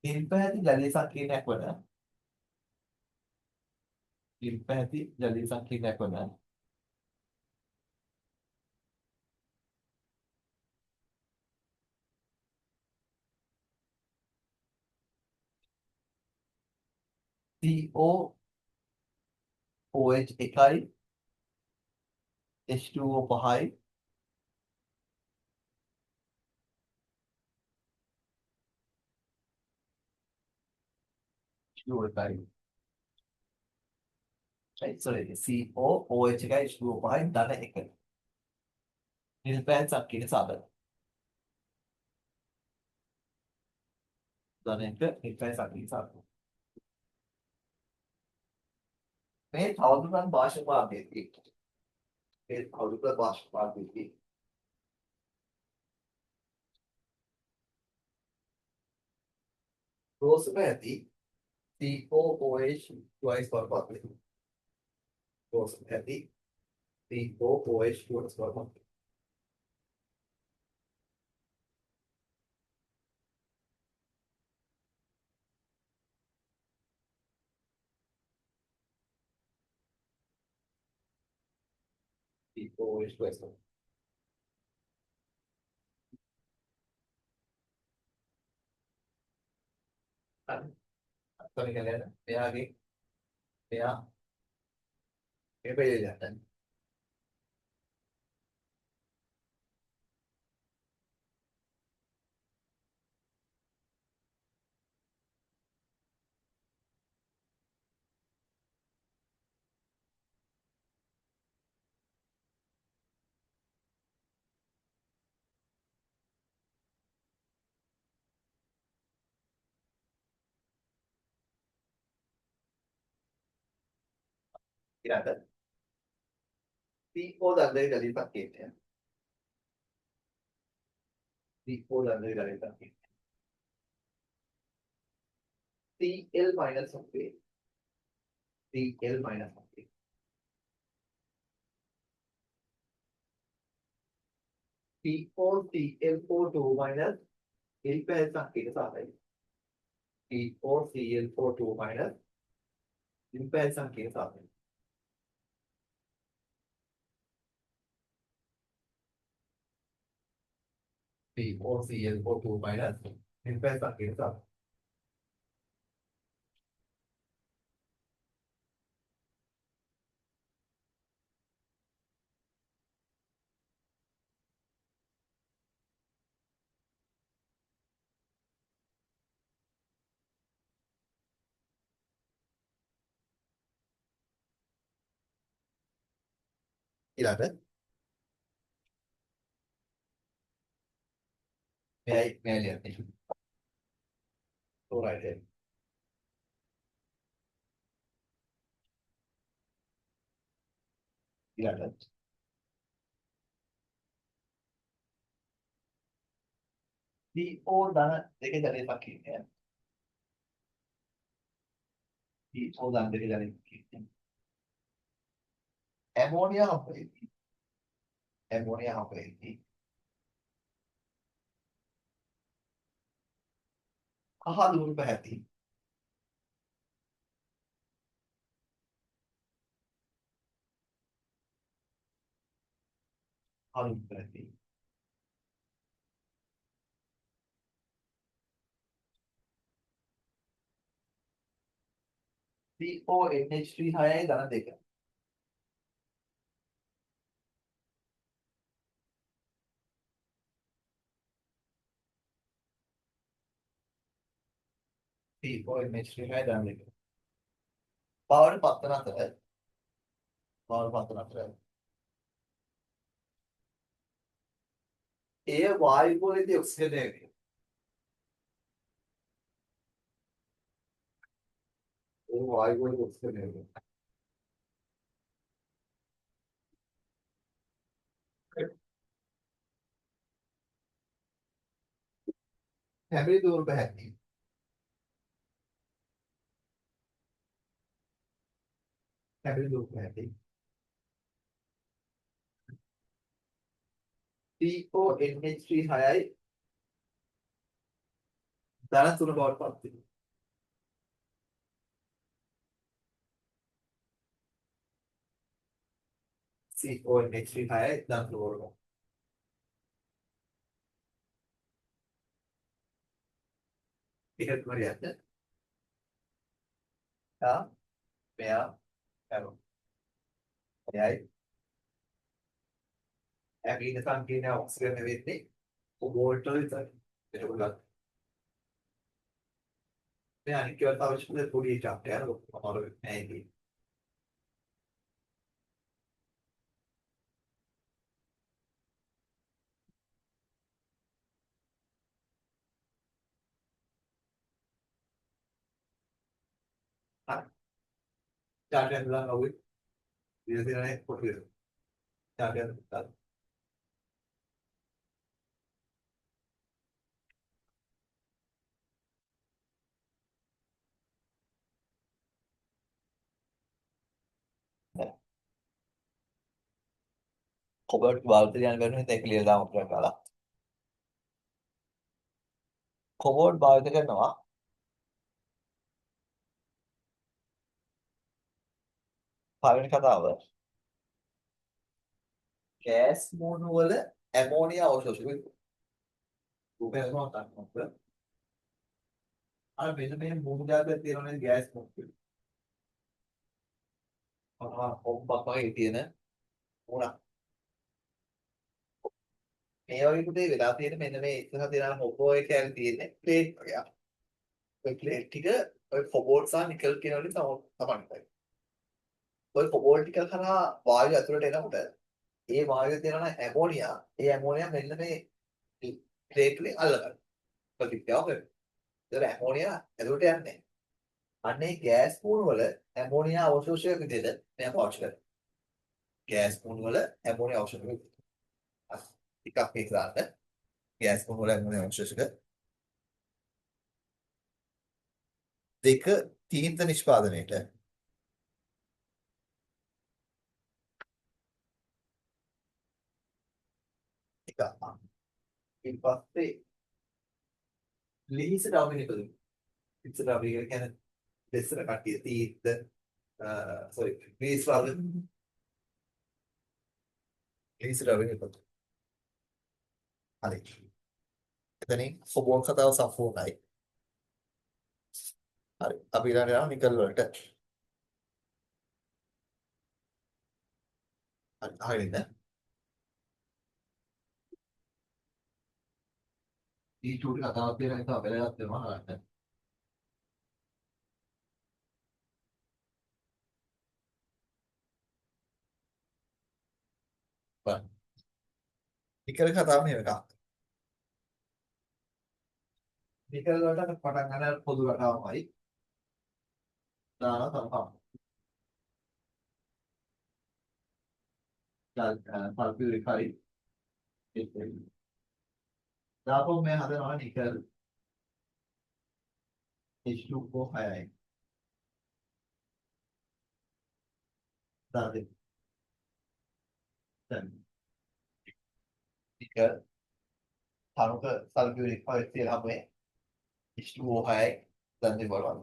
ඉන් පැහැති ජලය සංකීර්ණයක් වන ඉන් පැහැති ජලය සංකීර්ණයක් වන CO OH එකයි H2O පහයි H2O එකයි sorry CO OH එකයි H2O පහයි ධන එක නිල් පැහැති සංකීර්ණ සාධක ධන එක නිල් පැහැති සංකීර්ණ සාධක මේ තවදුරටත් භාෂා මාර්ගයේදී මේ තවදුරටත් භාෂා මාර්ගයේදී රෝස පැහැති COOH twice per month රෝස පැහැති COOH twice per month COOH twice per month අත්තරේ කියලා එයාගේ එයා මේ පෙළේ යන්න ඊළඟට CO දන්දරේ ජලය සංකීර්ණය CO දන්දරේ ජලය සංකීර්ණය Cl minus හමුවේ Cl minus හමුවේ P4Cl42 minus නිල් පැහැති සංකීර්ණ සාධකයි P4Cl42 minus නිල් පැහැති සංකීර්ණ සාධකයි P4Cl42 minus නිල් පැහැති සංකීර්ණ සාධකයි ඊළඟට මෙයයි ලියන්නේ තෝරයිද ඊළඟට CO ධන දෙකේ ජලය සංකීර්ණය CO ධන දෙකේ ජලය සංකීර්ණය ඇමෝනියා හම්බෙන්නේ කහ ලුණු පැහැති කලුණු පැහැති CONH3 6යි ධන 2 CONH3 6යි ධන 2 බවට පත්වන අතර එය වායු ගෝලයේදී ඔක්සිජන් වේ ඒ වායු ගෝලයේ ඔක්සිජන් වේ හැබැයි දූර පැහැති කැපිලි ලූප් එකයි. CONH3 6යි ධන 3 බවට පත් වෙනවා. CONH3 6යි ධන 3 බවට. ඒක හරියට. තා මෙයා කරමු. එයයි ඇමීන සංකීර්ණ ඔක්සිජන් වෙන්නේ වෝල්ට් වල විතරයි. ඒක මේ අනික් ඒවාට අවශ්‍ය පොඩි එකක් යනවා අමාරු නෑ ඉතින්. හරි. ඩාටා එක දාන්න ඕනේ. ඉතින් පොඩි ඩාටා එක දාන්න. කොබර්ට් භාවිත යන බැරි හින්දා ඒක ලියලා දාමු කරලා. කොබර්ට් භාවිත කරනවා පළවෙනි කතාව ගෑස් මූණු වල ඇමෝනියා අවශෝෂක රූපයක් ගන්නවා. අර මෙන්න මේ මූණු જાතියක් තියෙනවනේ ගෑස් මූණු. ඔබ්බක් වගේ තියෙන මූණක්. මේ වගේ පුතේ වෙලා තියෙන මෙන්න මේ ඉස්සරහ තියෙන මොකෝ එක ඇල් තියෙන්නේ ප්ලේට් වගේ. ඔය ප්ලේට් ටික ඔය කොබෝල්ට් සහ නිකල් කියන වලින් තමයි. ඔය කොබෝල්ට් ටික කරා වායුව ඇතුළට එනකොට ඒ වායුවේ තියෙන ඇමෝනියා, ඒ ඇමෝනියා මෙන්න මේ ප්ලේට් වලින් අල්ලගන්නවා. ප්‍රතික්‍රියාව කරනවා. ඒතර ඇමෝනියා ඇතුළට යන්නේ නැහැ. අන්නේ ගෑස් කූණු වල ඇමෝනියා අවශෝෂක විදිහට මෙයා පාවිච්චි කරනවා. ගෑස් කූණු වල ඇමෝනියා අවශෝෂක විදිහට. ටිකක් මේක දාන්න. ගෑස් කූණු වල ඇමෝනියා අවශෝෂක දෙක තීන්ත නිෂ්පාදනයේට එක ඊට පස්සේ ලීසට අවමිනිකද ඉස්සර අපි කියන්නේ දෙස්සර කට්ටිය තීන්ත සෝරි ලීස් වල ලීසට අවමිනිකද හරි එතනින් කොබෝල් කතාව සම්පූර්ණයි. හරි අපි ඊළඟට යනවා නිකල් වලට. හරි හරිද? ඊ චූටි කතාවක් කියලා හිතුවා වෙලගත් වෙනවා ගන්න. බලන්න. නිකල් කතාව මේ එකක්. නිකල් වලට පටන් ගන්න පොදු කතාවමයි. දානවා තමයි. සල්ෆියුරික් හරි දාපුවම මේ හදනවා නිකල් H2O 6යි. දාන්න. දැන් නිකල් තරුක සල්ෆියුරික් හරි තියලා මේ H2O 6යි දැන් බලන්න.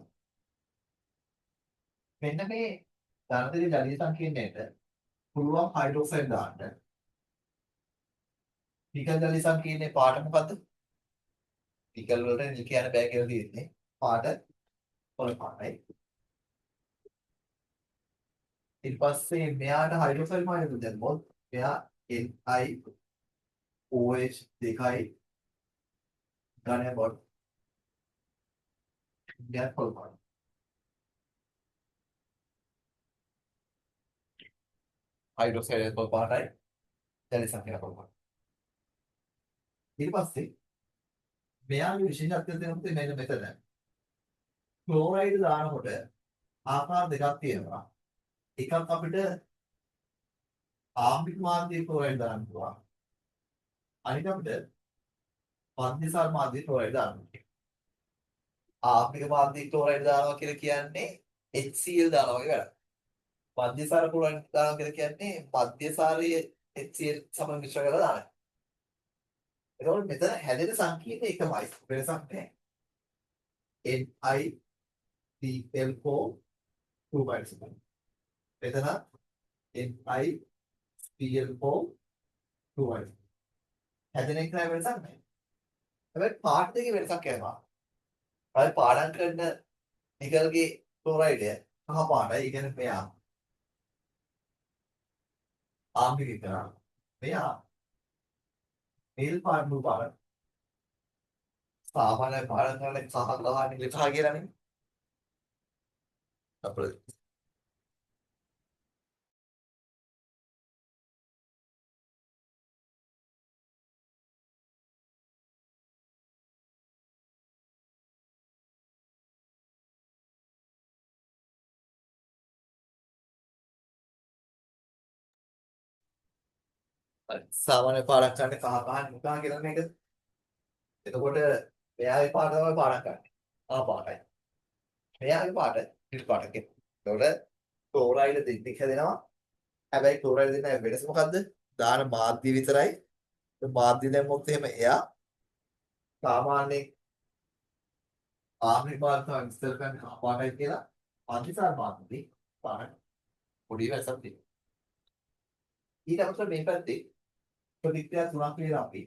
මෙන්න මේ ධනතරී ජලීය සංකීර්ණයට පුළුවන් හයිඩ්‍රොක්සයිඩ් දාන්න. නිකල් ජලීය සංකීර්ණයේ පාට මොකද්ද? නිකල් වලට නිල් කියන බෑ කියලා තියෙන්නේ. පාට කොළ පාටයි. ඊට පස්සේ මෙයාට හයිඩ්‍රොක්සයිඩ් මායිනස් දැම්මොත් මෙයා NiOH දෙකයි ගණය බොඩ් මෙයා කොළ පාට. හයිඩ්‍රොක්සයිඩ් කොළ පාටයි ජලීය සංකීර්ණ කොළ පාට. ඊට පස්සේ මෙයාගේ විශේෂත්වය තියෙනවා මෙන්න මෙතන. ක්ලෝරයිඩ් දානකොට ආකාර දෙකක් තියෙනවා. එකක් අපිට ආම්ලික මාධ්‍යයේ ක්ලෝරයිඩ් දාන්න පුළුවන්. අනික අපිට මධ්‍යසාර මාධ්‍යයේ ක්ලෝරයිඩ් දාන්න පුළුවන්. ආම්ලික මාධ්‍යයේ ක්ලෝරයිඩ් දානවා කියලා කියන්නේ HCl දානවා වගේ වැඩක්. මධ්‍යසාර කුලයන් දානවා කියලා කියන්නේ මධ්‍යසාරයේ HCl සමග මිශ්‍ර කරලා දානවා. එතකොට මෙතන හැදෙන සංකීර්ණ එකමයි. වෙනසක් නැහැ. NiCl4 2 මෙතන NiCl4 2 හැදෙන එක නෑ වෙනසක් නැහැ. හැබැයි පාට දෙකේ වෙනසක් යනවා. අර පාඩම් කරන නිකල්ගේ ක්ලෝරයිඩය කහ පාටයි. ඒ කියන්නේ මෙයා ආම්ලික කරා. මෙයා නිල් පාට blue පාට. සාමාන්‍ය පාඩම් කරන සහ ගහන්නේ නිල් කහ කියලානේ. අපිට සාමාන්‍ය පාඩම් කරන්නේ කහ කහ නිල් කහ කියලා නේද? එතකොට මෙයාගේ පාට තමයි පාඩම් කරන්නේ. ආ පාටයි. මෙයාගේ පාට නිල් පාට කියනවා. එතකොට ක්ලෝරයිඩ් දෙකක් හැදෙනවා. හැබැයි ක්ලෝරයිඩ් දෙන්න වෙනස මොකද්ද? දාන මාධ්‍ය විතරයි. ඒ මාධ්‍ය දැම්මොත් එහෙම එයා සාමාන්‍ය ආම්ලික පාට තමයි විස්තර කරන්නේ කහ පාටයි කියලා. අන්තිසාර මාධ්‍යදී පාට පොඩි වෙනසක් තියෙනවා. ඊට අමතරව මේ පැත්තේ ප්‍රතික්‍රියා තුනක් කියලා අපි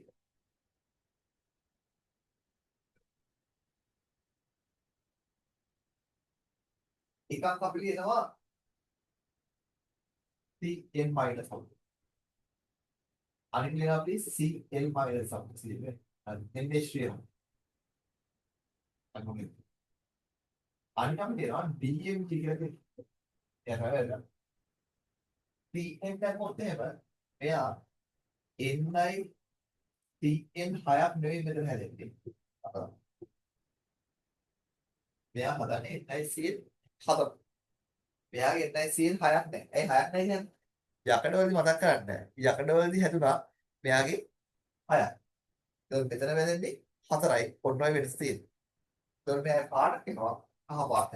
එකක් අපි කියනවා Cn minus out. අනිත් එක අපි Cl minus out කියන්නේ. NH3 අනුනේ. අනිත් අපි කියනවා DMG කියලා කියනවා. එයාම Cn දැම්මොත් එහෙම එයා Ni Cn 6ක් නෙවෙයි මෙතන හැදෙන්නේ. මෙයා හදන්නේ NiCl 4. මෙයාගේ NiCl 6ක් නැහැ. ඒ 6ක් නැහැ කියන්නේ යකඩවලදී මතක් කරන්නේ නැහැ. යකඩවලදී හැදුනා මෙයාගේ 6ක්. ඒක මෙතන වැදෙන්නේ 4යි. පොඩ්ඩයි වෙනස තියෙන්නේ. ඒතකොට මෙයා පාට කියනවා කහ පාට.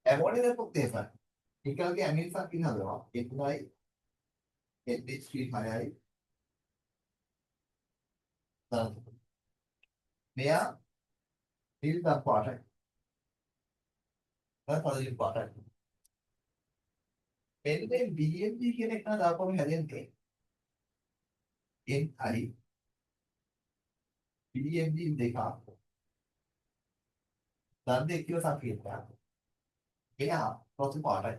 ඇමෝනියම් දෙකක් තියෙනවා. එකලගේ ඇමිල්සක් ඉන්නවද? එතුණයි NH3 6යි. මෙයා නිල් පාටයි. පළවෙනි පාටයි. මෙන්න මේ BMG කියන එක දාපුවම හැදෙන්නේ NI BMG දෙකක්. දැන් දෙක කියලා සංකේතයක්. එයා රතු පාටයි.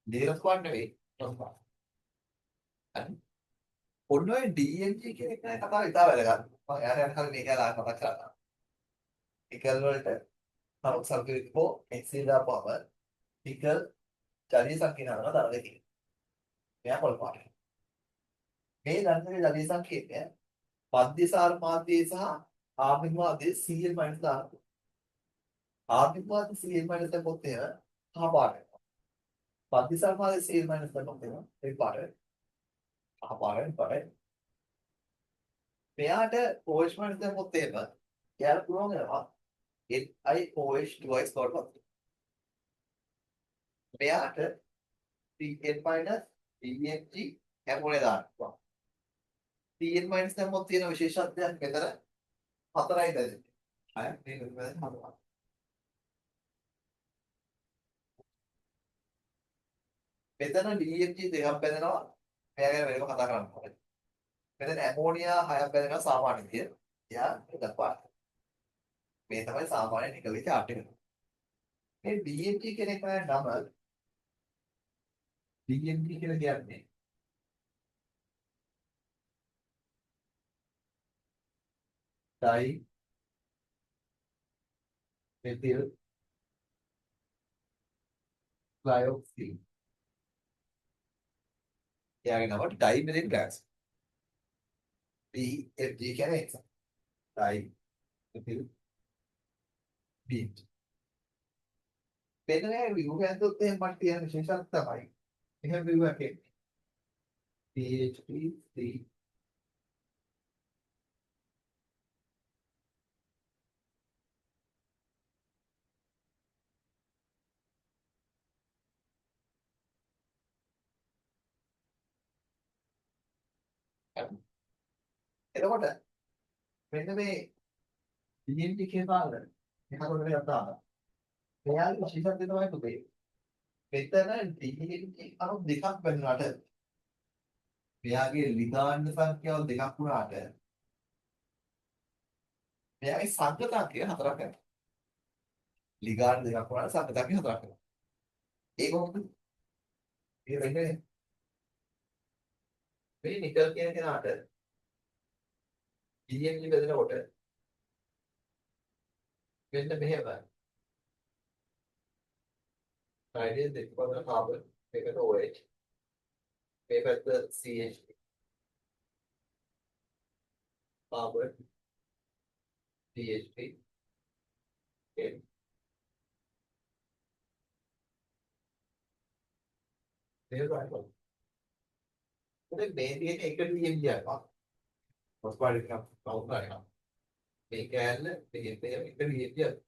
දෙක රතු පාට නෙවෙයි රතු පාට. හරි. ඔන්න ඔය DMG කියන එක කතාව ඉතාල වැදගත්. මම යාර යන කලින් මේක ලා කතා කරා. එකල් වලට නමුත් සංකේතකෝ එක්සෙල් දාපුවම එකල් ජලීය සංකේතනවා දාලා දෙකේ. මෙයා පොල් පාටයි. මේ දන්නේ ජලීය සංකේතය මධ්‍යසාර මාධ්‍යයේ සහ ආම්ලික මාධ්‍යයේ Cl- දානවා. ආම්ලික මාධ්‍ය Cl- දැම්මොත් එහෙම කහ පාටයි. මධ්‍යසාර මාධ්‍ය Cl- දැම්මොත් එහෙම ඒ පාටයි. කහ පාටයි. මෙයාට OH- දැම්මොත් එහෙම එයාට පුළුවන් වෙනවා NiOH2 ස්කෝර්. මෙයාට Cn- BMG හැමෝනේ දාන්න පුළුවන්. Cn- දැම්මොත් තියෙන විශේෂත්වයක් මෙතන 4යි දැනෙන්නේ. අය මේක මෙතන හදනවා. මෙතන DMG දෙකක් බැඳෙනවා. මෙයා ගැන වෙනම කතා කරන්න ඕනේ. මෙතන ඇමෝනියා 6ක් බැඳෙනවා සාමාන්‍ය විදියට. එයා දක්වා. මේ තමයි සාමාන්‍ය නිකලේ chart එක. මේ DMG කියන එක නම DMG කියලා කියන්නේ ඩයි මෙතිල් ක්ලයොක්සින්. එයාගේ නම ඩයි මෙතිල් ගෑස්. DMG කියන්නේ ඒක. Dye methyl BMG. මෙන්න මේ view එකෙන්දොත් එහෙම මට තියෙන විශේෂත්වය තමයි. එහෙම view එකේ PHP 3 . එතකොට මෙන්න මේ DMT කියන පාර එහකොට මේ අදාළ. එයාගේ විශේෂත්වය තමයි පුතේ. මෙතන DMT අණු දෙකක් වෙනාට මෙයාගේ ලිගාන්ඩ් සංඛ්‍යාව දෙකක් වුණාට මෙයාගේ සංකතාංකය හතරක් වෙනවා. ලිගාන්ඩ් දෙකක් වුණාට සංකතාංකය හතරක් වෙනවා. ඒක කොහොමද? ඒ වෙන්නේ මේ නිකල් කියන කෙනාට DMT බෙදනකොට මෙන්න මෙහෙම හයිඩ්‍රජන් දෙක පදන කාබන් මේකට OH මේ පැත්ත CH කාබන් CH3 ඒ ගන්නවා. ඉතින් මේ තියෙන එක DMT එකක්. මොස්පාඩි එකක් කවුන්ට් කරනවා. මේ කෑල්ල දෙකේ එක DMT එකක්.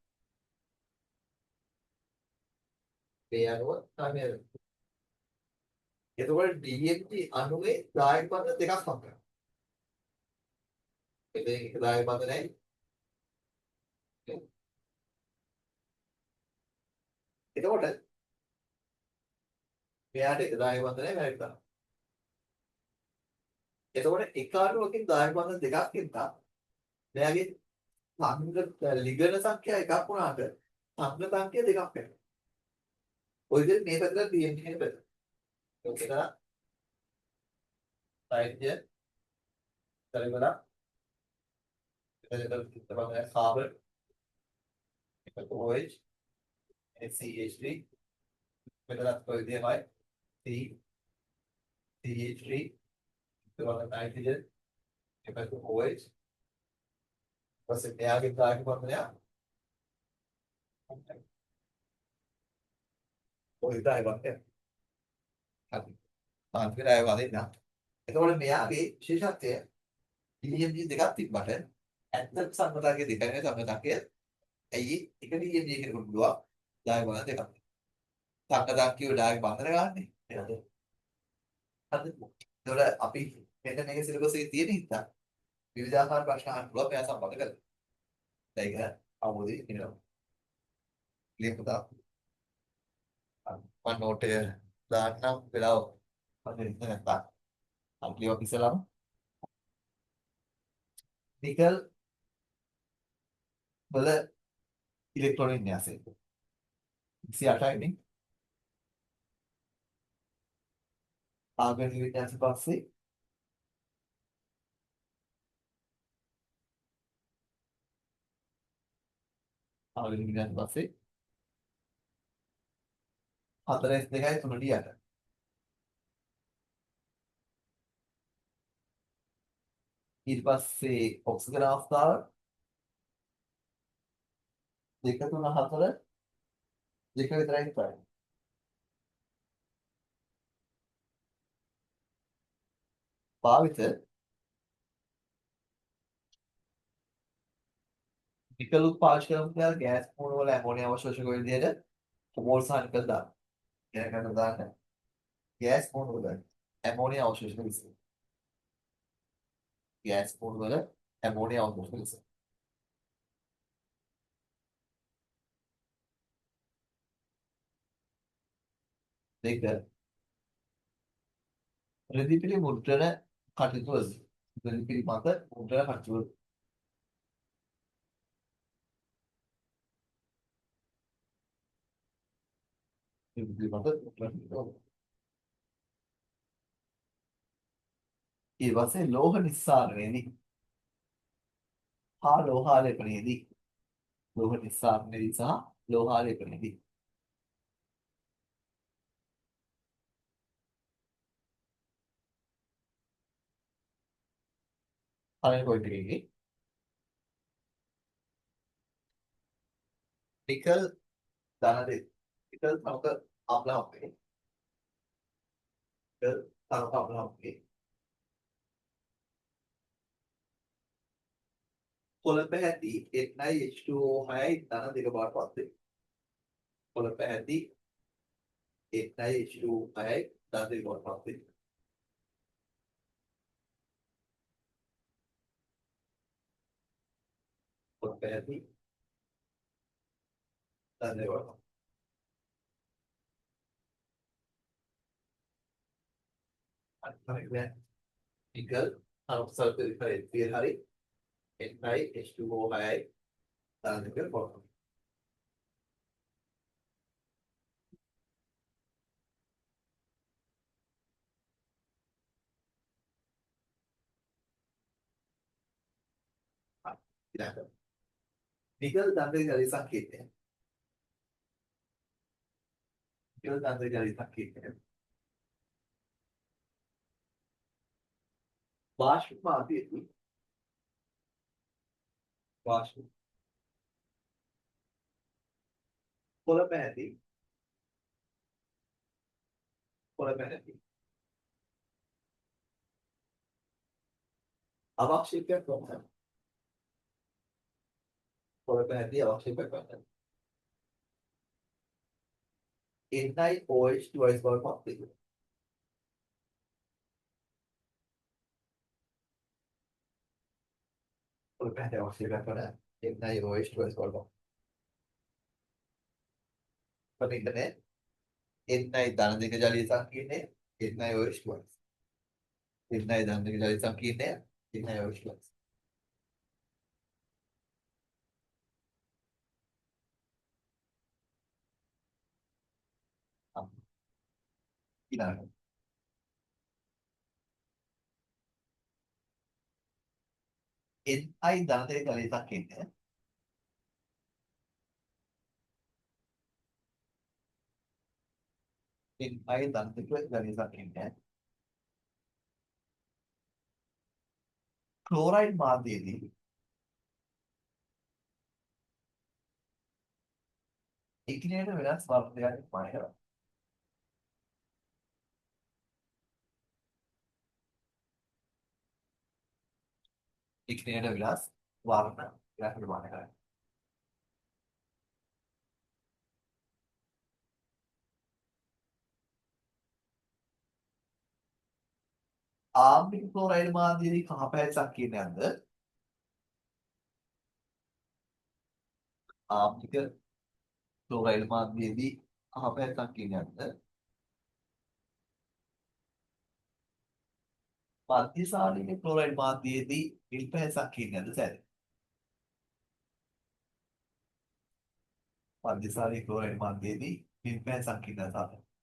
මේ අණුව තමයි. එතකොට DMT අණුවේ දායක බන්ධ දෙකක් හම්බෙනවා. මෙතන එක දායක බන්ධ නැහැ. එතකොට මෙයාට එක දායක බන්ධ නැහැ වැඩි කරනවා. එතකොට එක අණුවකින් දායක බන්ධ දෙකක් ඉඳලා මෙයාගේ ලිගන සංඛ්‍යා එකක් වුණාට සංඝ සංඛ්‍යා දෙකක් වෙනවා. ඔය විදිහට මේ පැත්තට DMT එක බෙදෙනවා. ඔක තමයි හයිඩ්‍රජන් තලවල එතන තමයි කාබන් එකට OH CH3 මෙතනත් ඔය විදිහමයි CH3 එතන නයිට්‍රජන් එකට OH ඊපස්සේ එයාගේ දායක බන්ධනය ඔය දායක බන්ධනය හරි අන්තිමට ආයෙ වදින්න. එතකොට මෙයාගේ විශේෂත්වය DMT දෙකක් තිබ්බට ඇත්ත සංගතකයේ දෙකනේ සංගතකයේ ඇයි එක DMT කෙනෙකුට පුළුවන් දායක බන්ධන දෙකක්. සංගතකයේ දායක බන්ධන ගන්නනේ. හරිද? එතකොට අපි මෙන්න මේක සිලබස් එකේ තියෙන හින්දා විවිධාකාර ප්‍රශ්න අහන්න පුළුවන් මෙයා සම්බන්ධ කරලා. දැන් ඒක අවබෝධය වෙනවා. ලියපුවා. මම නෝට් එක දාන්නම් වෙලාව මම ඉන්න නැත්තා. අපි ලියව ඉස්සලම නිකල් වල ඉලෙක්ට්‍රෝන වින්‍යාසය 28යි නේ. ආගමික වින්‍යාස පස්සේ ආගමික වින්‍යාස පස්සේ 42යි 3ට ඊට පස්සේ ඔක්සිජන් අවස්ථාව 2 3 4 දෙක විතරයි කරන්නේ. භාවිත නිකලුත් පාවිච්චි කරමු කියලා ගෑස් මූණ වල ඇමෝනියා අවශෝෂක විදිහට මෝල් සහ නිකල් දාන්න. ඉගෙන ගන්න දාන්න. ගෑස් මූණ වල ඇමෝනියා අවශෝෂක විදිහ. ගෑස් මූණ වල ඇමෝනියා අවශෝෂක විදිහ. දෙක රෙදිපිලි මුද්‍රණ කටයුතු වලදී රෙදිපිලි මත මුද්‍රණ කටයුතු රෙදිපිලි මත මුද්‍රණ කටයුතු. ඊට පස්සේ ලෝහ නිස්සාරණයේදී හා ලෝහාලේපනයේදී ලෝහ නිස්සාරණයේදී සහ ලෝහාලේපනයේදී පළවෙනි පොයින්ට් එකේ නිකල් ධන දෙක නිකල් තනක අම්ලහප්පේ නිකල් තනක අම්ලහප්පේ කොළ පැහැති NiH2O6යි ධන දෙක බාටපත් වෙනවා. කොළ පැහැති NiH2O6යි ධන දෙක බාටපත් වෙනවා. පොත් පැහැති දන්නේ වල අනිත් නිකල් අනුසල් පෙරිෆරි හරි එන්නයි H2O 6යි දාන්නක පොත ඊළඟ නිකල් දන්නේ ජලී සංකේතය නිකල් දන්නේ ජලී සංකේතය වාෂ්ප මාධ්‍යයේදී වාෂ්ප පොළ පැහැති අවක්ෂේපයක් කොහොමද පොළ පැහැති අවක්ෂේපයක් කොහොමද NiOH device බවට පත් වෙනවා පොළ පැහැති අවක්ෂේපයක් වල NiOH device බවට පත් වෙනවා Ni ධන දෙක ජලීය සංකීර්ණය NiOH device Ni ධන දෙක ජලීය සංකීර්ණය NiOH device ඊළඟ Ni ධන දෙක ජලීය සංකීර්ණය Ni ධන දෙක ජලීය සංකීර්ණය ක්ලෝරයිඩ් මාධ්‍යයේදී එකිනෙකට වෙනස් වර්ණයක් නිර්මාණය කරනවා. එකිනෙකට වෙනස් වර්ණ නිර්මාණය කරනවා. ආම්ලික ක්ලෝරයිඩ් මාධ්‍යයේදී කහ පැහැති සංකීර්ණයක්ද ආම්ලික ක්ලෝරයිඩ් මාධ්‍යයේදී කහ පැහැති සංකීර්ණයක්ද මධ්‍යසාරීක ක්ලෝරයිඩ් මාධ්‍යයේදී නිල් පැහැති සංකීර්ණයක්ද සැර මධ්‍යසාරීක ක්ලෝරයිඩ් මාධ්‍යයේදී නිල් පැහැති සංකීර්ණයක්ද සාපේක්ෂ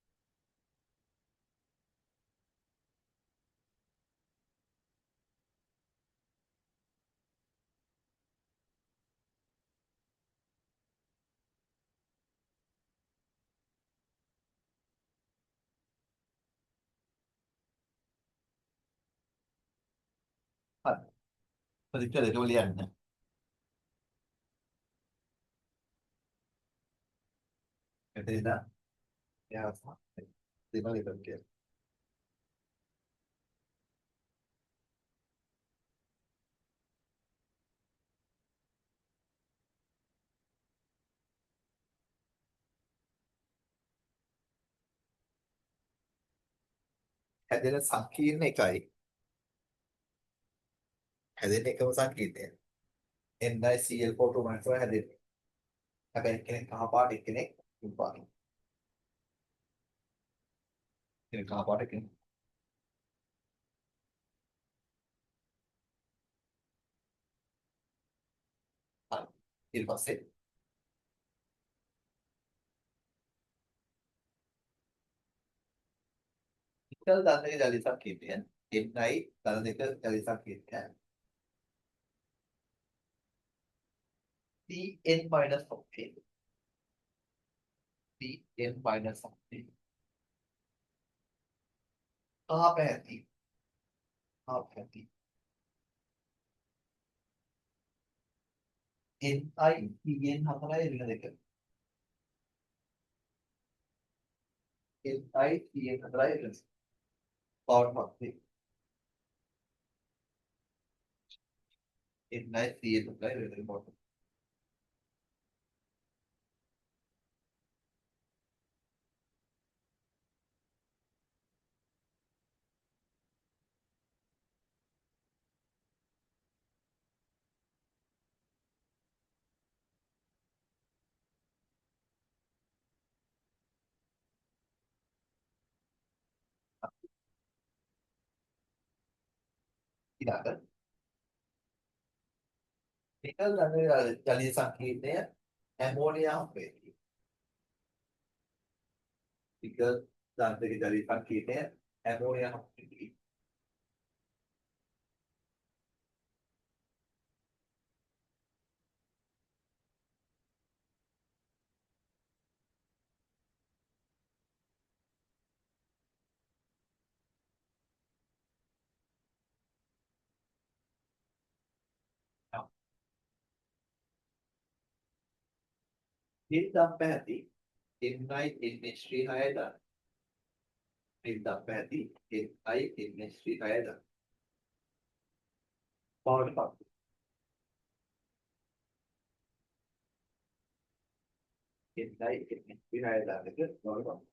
හරි ප්‍රතික්‍රියා දෙකම ලියන්න එතන ඉඳන් එයා දෙමළ ඉතින් කියලා හැදෙන සංකීර්ණ එකයි හැදෙන එකම සංකීර්ණය NiCl4 මනසව හැදෙන්නේ හැබැයි කෙනෙක් කහ පාට එක්කෙනෙක් නිල් පාට කෙනෙක් කහ පාට එක්කෙනෙක් හරි ඊට පස්සේ නිකල් ධන දෙක ජලී සංකීර්ණය Ni ධන දෙක ජලී සංකීර්ණය Cn-15 Cn-15 කහ පැහැති Ni Cn 4යි ඍණ 2 Ni Cn 4යි ඍණ බවට පත් වේ Ni Cn 4යි ඍණ 2 බවට ඊළඟ නිකල් දන්නේ ජලීය සංකීර්ණය ඇමෝනියා හම්බෙන්නේ. නිකල් දන්නේ ජලීය සංකීර්ණය ඇමෝනියා හම්බෙන්නේ. ඉන්දම් පැහැති NiNH3 6 ඉන්දම් පැහැති NiNH3 6 බවට පත් NiNH3 6 දාන්නක බවට පත්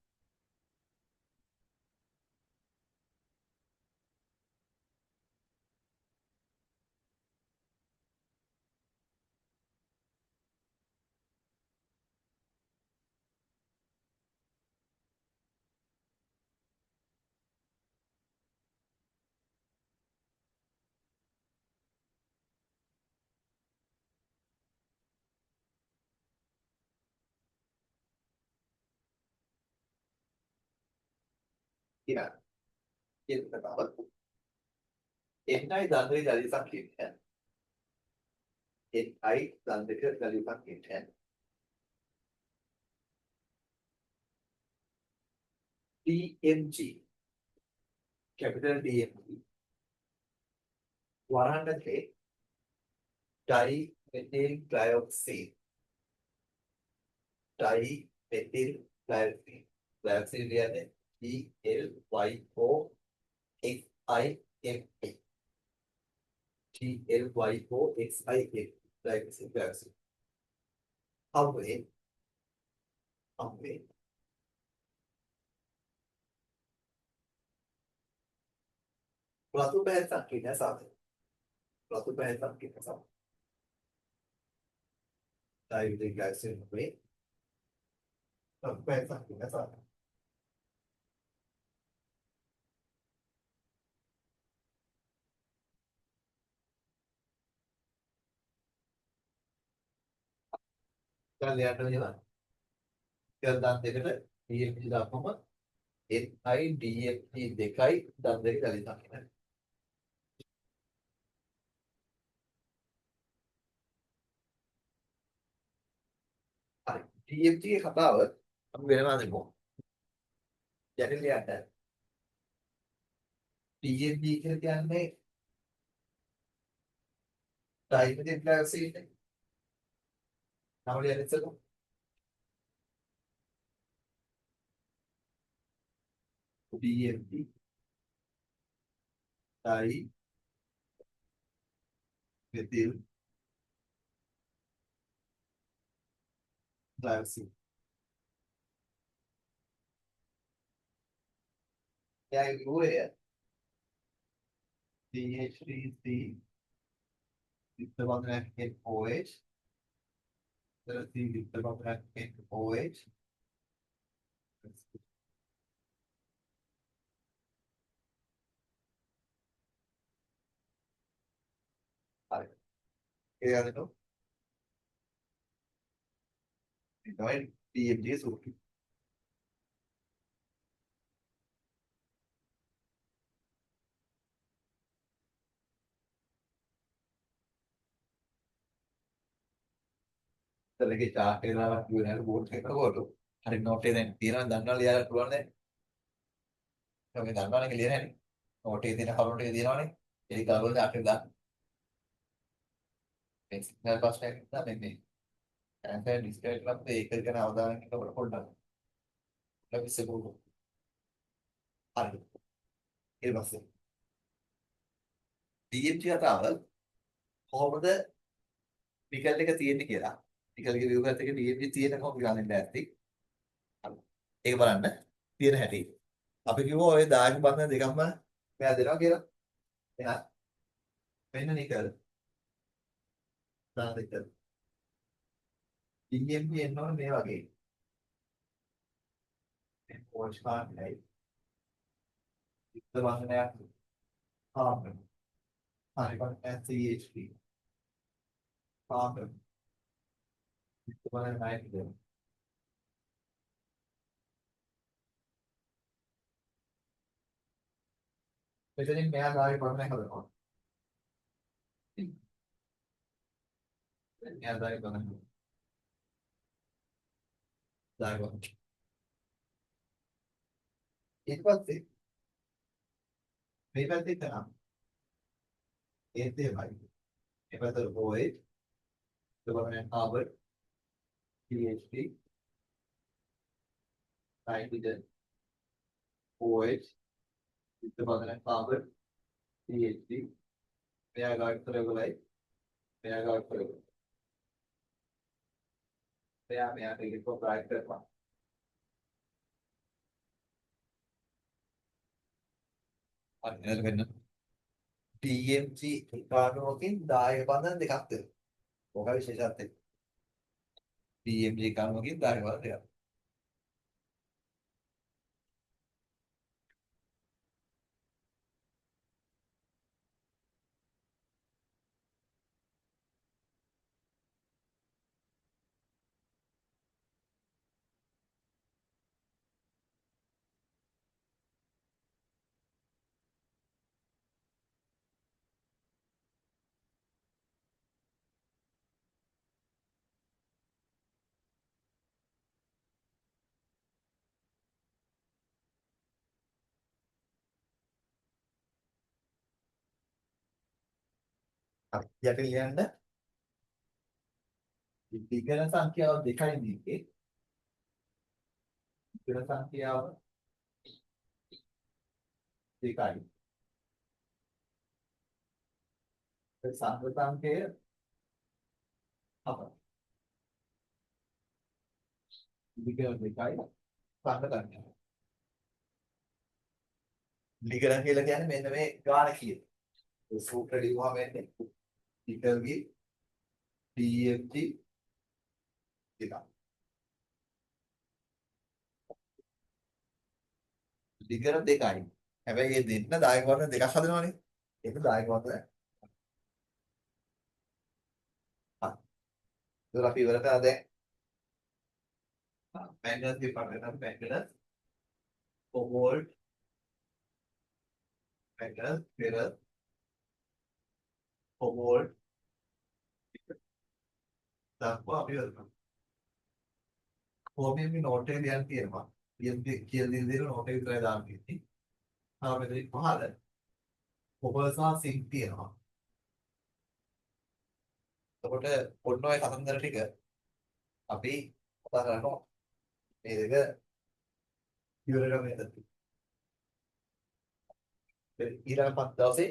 ඊළඟ ඒක තමයි Ni දන්නේ ජලීය සංකීර්ණය Ni දන්නක ජලීය සංකීර්ණය DMG capital DMG වරහණකේ dimethyl glyoxine dimethyl glyoxine glyoxine කියන්නේ GLYOXIME GLYOXIME glyoxine හම්බුනේ රතු පැහැති සංකීර්ණ සාධක රතු පැහැති සංකීර්ණ සාධක dimethyl glyoxine හම්බුනේ රතු පැහැති සංකීර්ණ සාධක දැන් ලියන්න වෙනවා කියලා දන් දෙකට DMG දාපම NiDMG දෙකයි දන් දෙක ජලීය සංකීර්ණ හරි DMG ගේ කතාව අපි වෙනවා දෙමු ජටිලයට DMG කියලා කියන්නේ dimethyl glyoxine නම ලියන්න ඉස්සෙල්ලා DMG dimethyl glyoxine එයාගේ ගුණය CH3C විත්තරබන්ධනයක් OH C විත්තරබන්ධනයක් OH හරි ඒ යන්නේ තමයි DMG සූත්‍රය ඉතලගේ chart එක දාලා කියනවා බෝඩ් එකකට කොට හරි නෝට් එක දැන් තියෙනවා දන්නවා ලියලා පුළුවන් දැන් අපි දන්නවනේ ලියන හැටි නෝට් එකේ තියෙන කරුණු ටික තියෙනවනේ ඒක කරුණු අපිට දාන්න මේ සිග්නල් ප්‍රශ්නයක් තමයි මේ ඇන්සර් ඩිස්ක්‍රිප්ට් එකත් ඒක ගැන අවධානය යොමු පොඩ්ඩක් අපි විසඳමු හරි ඊට පස්සේ DMG කතාව කොහොමද නිකල් එක තියෙන්නේ කියලා නිකල්ගේ විවෘත එක DMG තියෙන කොහොමද ගන්න ඇත්ති ඒක බලන්න තියෙන හැටි අපි කිව්වා ඔය දායක බන්ධන දෙකක්ම මෙයා දෙනවා කියලා එහෙනම් මෙන්න නිකල් දාන නිකල් DMG එනවා මේ වගේ මේ පෝස්ට් කාඩ් එකයි විවෘත බන්ධනයක් ආපෙන්න හරි බලන්න CH3 කාබන් බලන්න නයිට්‍රජන් මෙතනින් මෙයා ගාවේ බලන්න හදනවා මෙයා ගාවේ බලන්න දායක ඊට පස්සේ මේ පැත්තේ තමයි ඒත් එමය මේ පැත්තට OH බලන්න කාබන් CH3 nitrogen OH බලන්න කාබන් CH3 මෙයා ගාවට කරගලයි මෙයා ගාවට කරගල මෙයාට ඒක ප්‍රොප්‍රයිට් කරපන් අන්න එතන DMG කාණුවකින් දායක බන්ධන දෙකක් තියෙනවා. ඔක විශේෂත්වය. DMG කාණුවකින් දායක බන්ධන දෙකක්. අපි යට ලියන්න විකරණ සංඛ්‍යාව දෙකයි මේකේ. විකරණ සංඛ්‍යාව දෙකයි. ඒ සංඛ්‍යාංකය 7. විකරණ දෙකයි සංඛ්‍යාංකය. විකරණ කියලා කියන්නේ මෙන්න මේ ගාන කීයද? ඒ සූත්‍ර ලියුවාම එන්නේ විකල්ගේ DMG දෙක. විකරණ දෙකයි. හැබැයි මේ දෙන්න දායක වර්ණ දෙකක් හදනවනේ. ඒක දායක වර්ණ. ඒක අපි ඉවර කරලා දැන් පැන්ඩස් දෙපාර්ට්මන්ට් පැන්ඩස් කොබෝල්ට් පැන්ඩස් පෙරස් කොබෝල්ට් දක්වා අපි ඉවර කරනවා. කොහොමද මේ නෝට් එක ලියන්න තියෙනවා. කියලා දෙන දේ නෝට් එක විතරයි දාන්න තියෙන්නේ. මෙතන පහළ කොබල් සහ සිංක් තියෙනවා. එතකොට ඔන්න ඔය කතන්දර ටික අපි කතා කරනවා. මේ දෙක ඉවර කරගන්න. ඊළඟ පස් දවසේ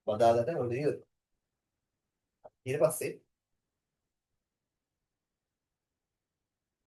බදාදට ඔය ඉවර. ඊට පස්සේ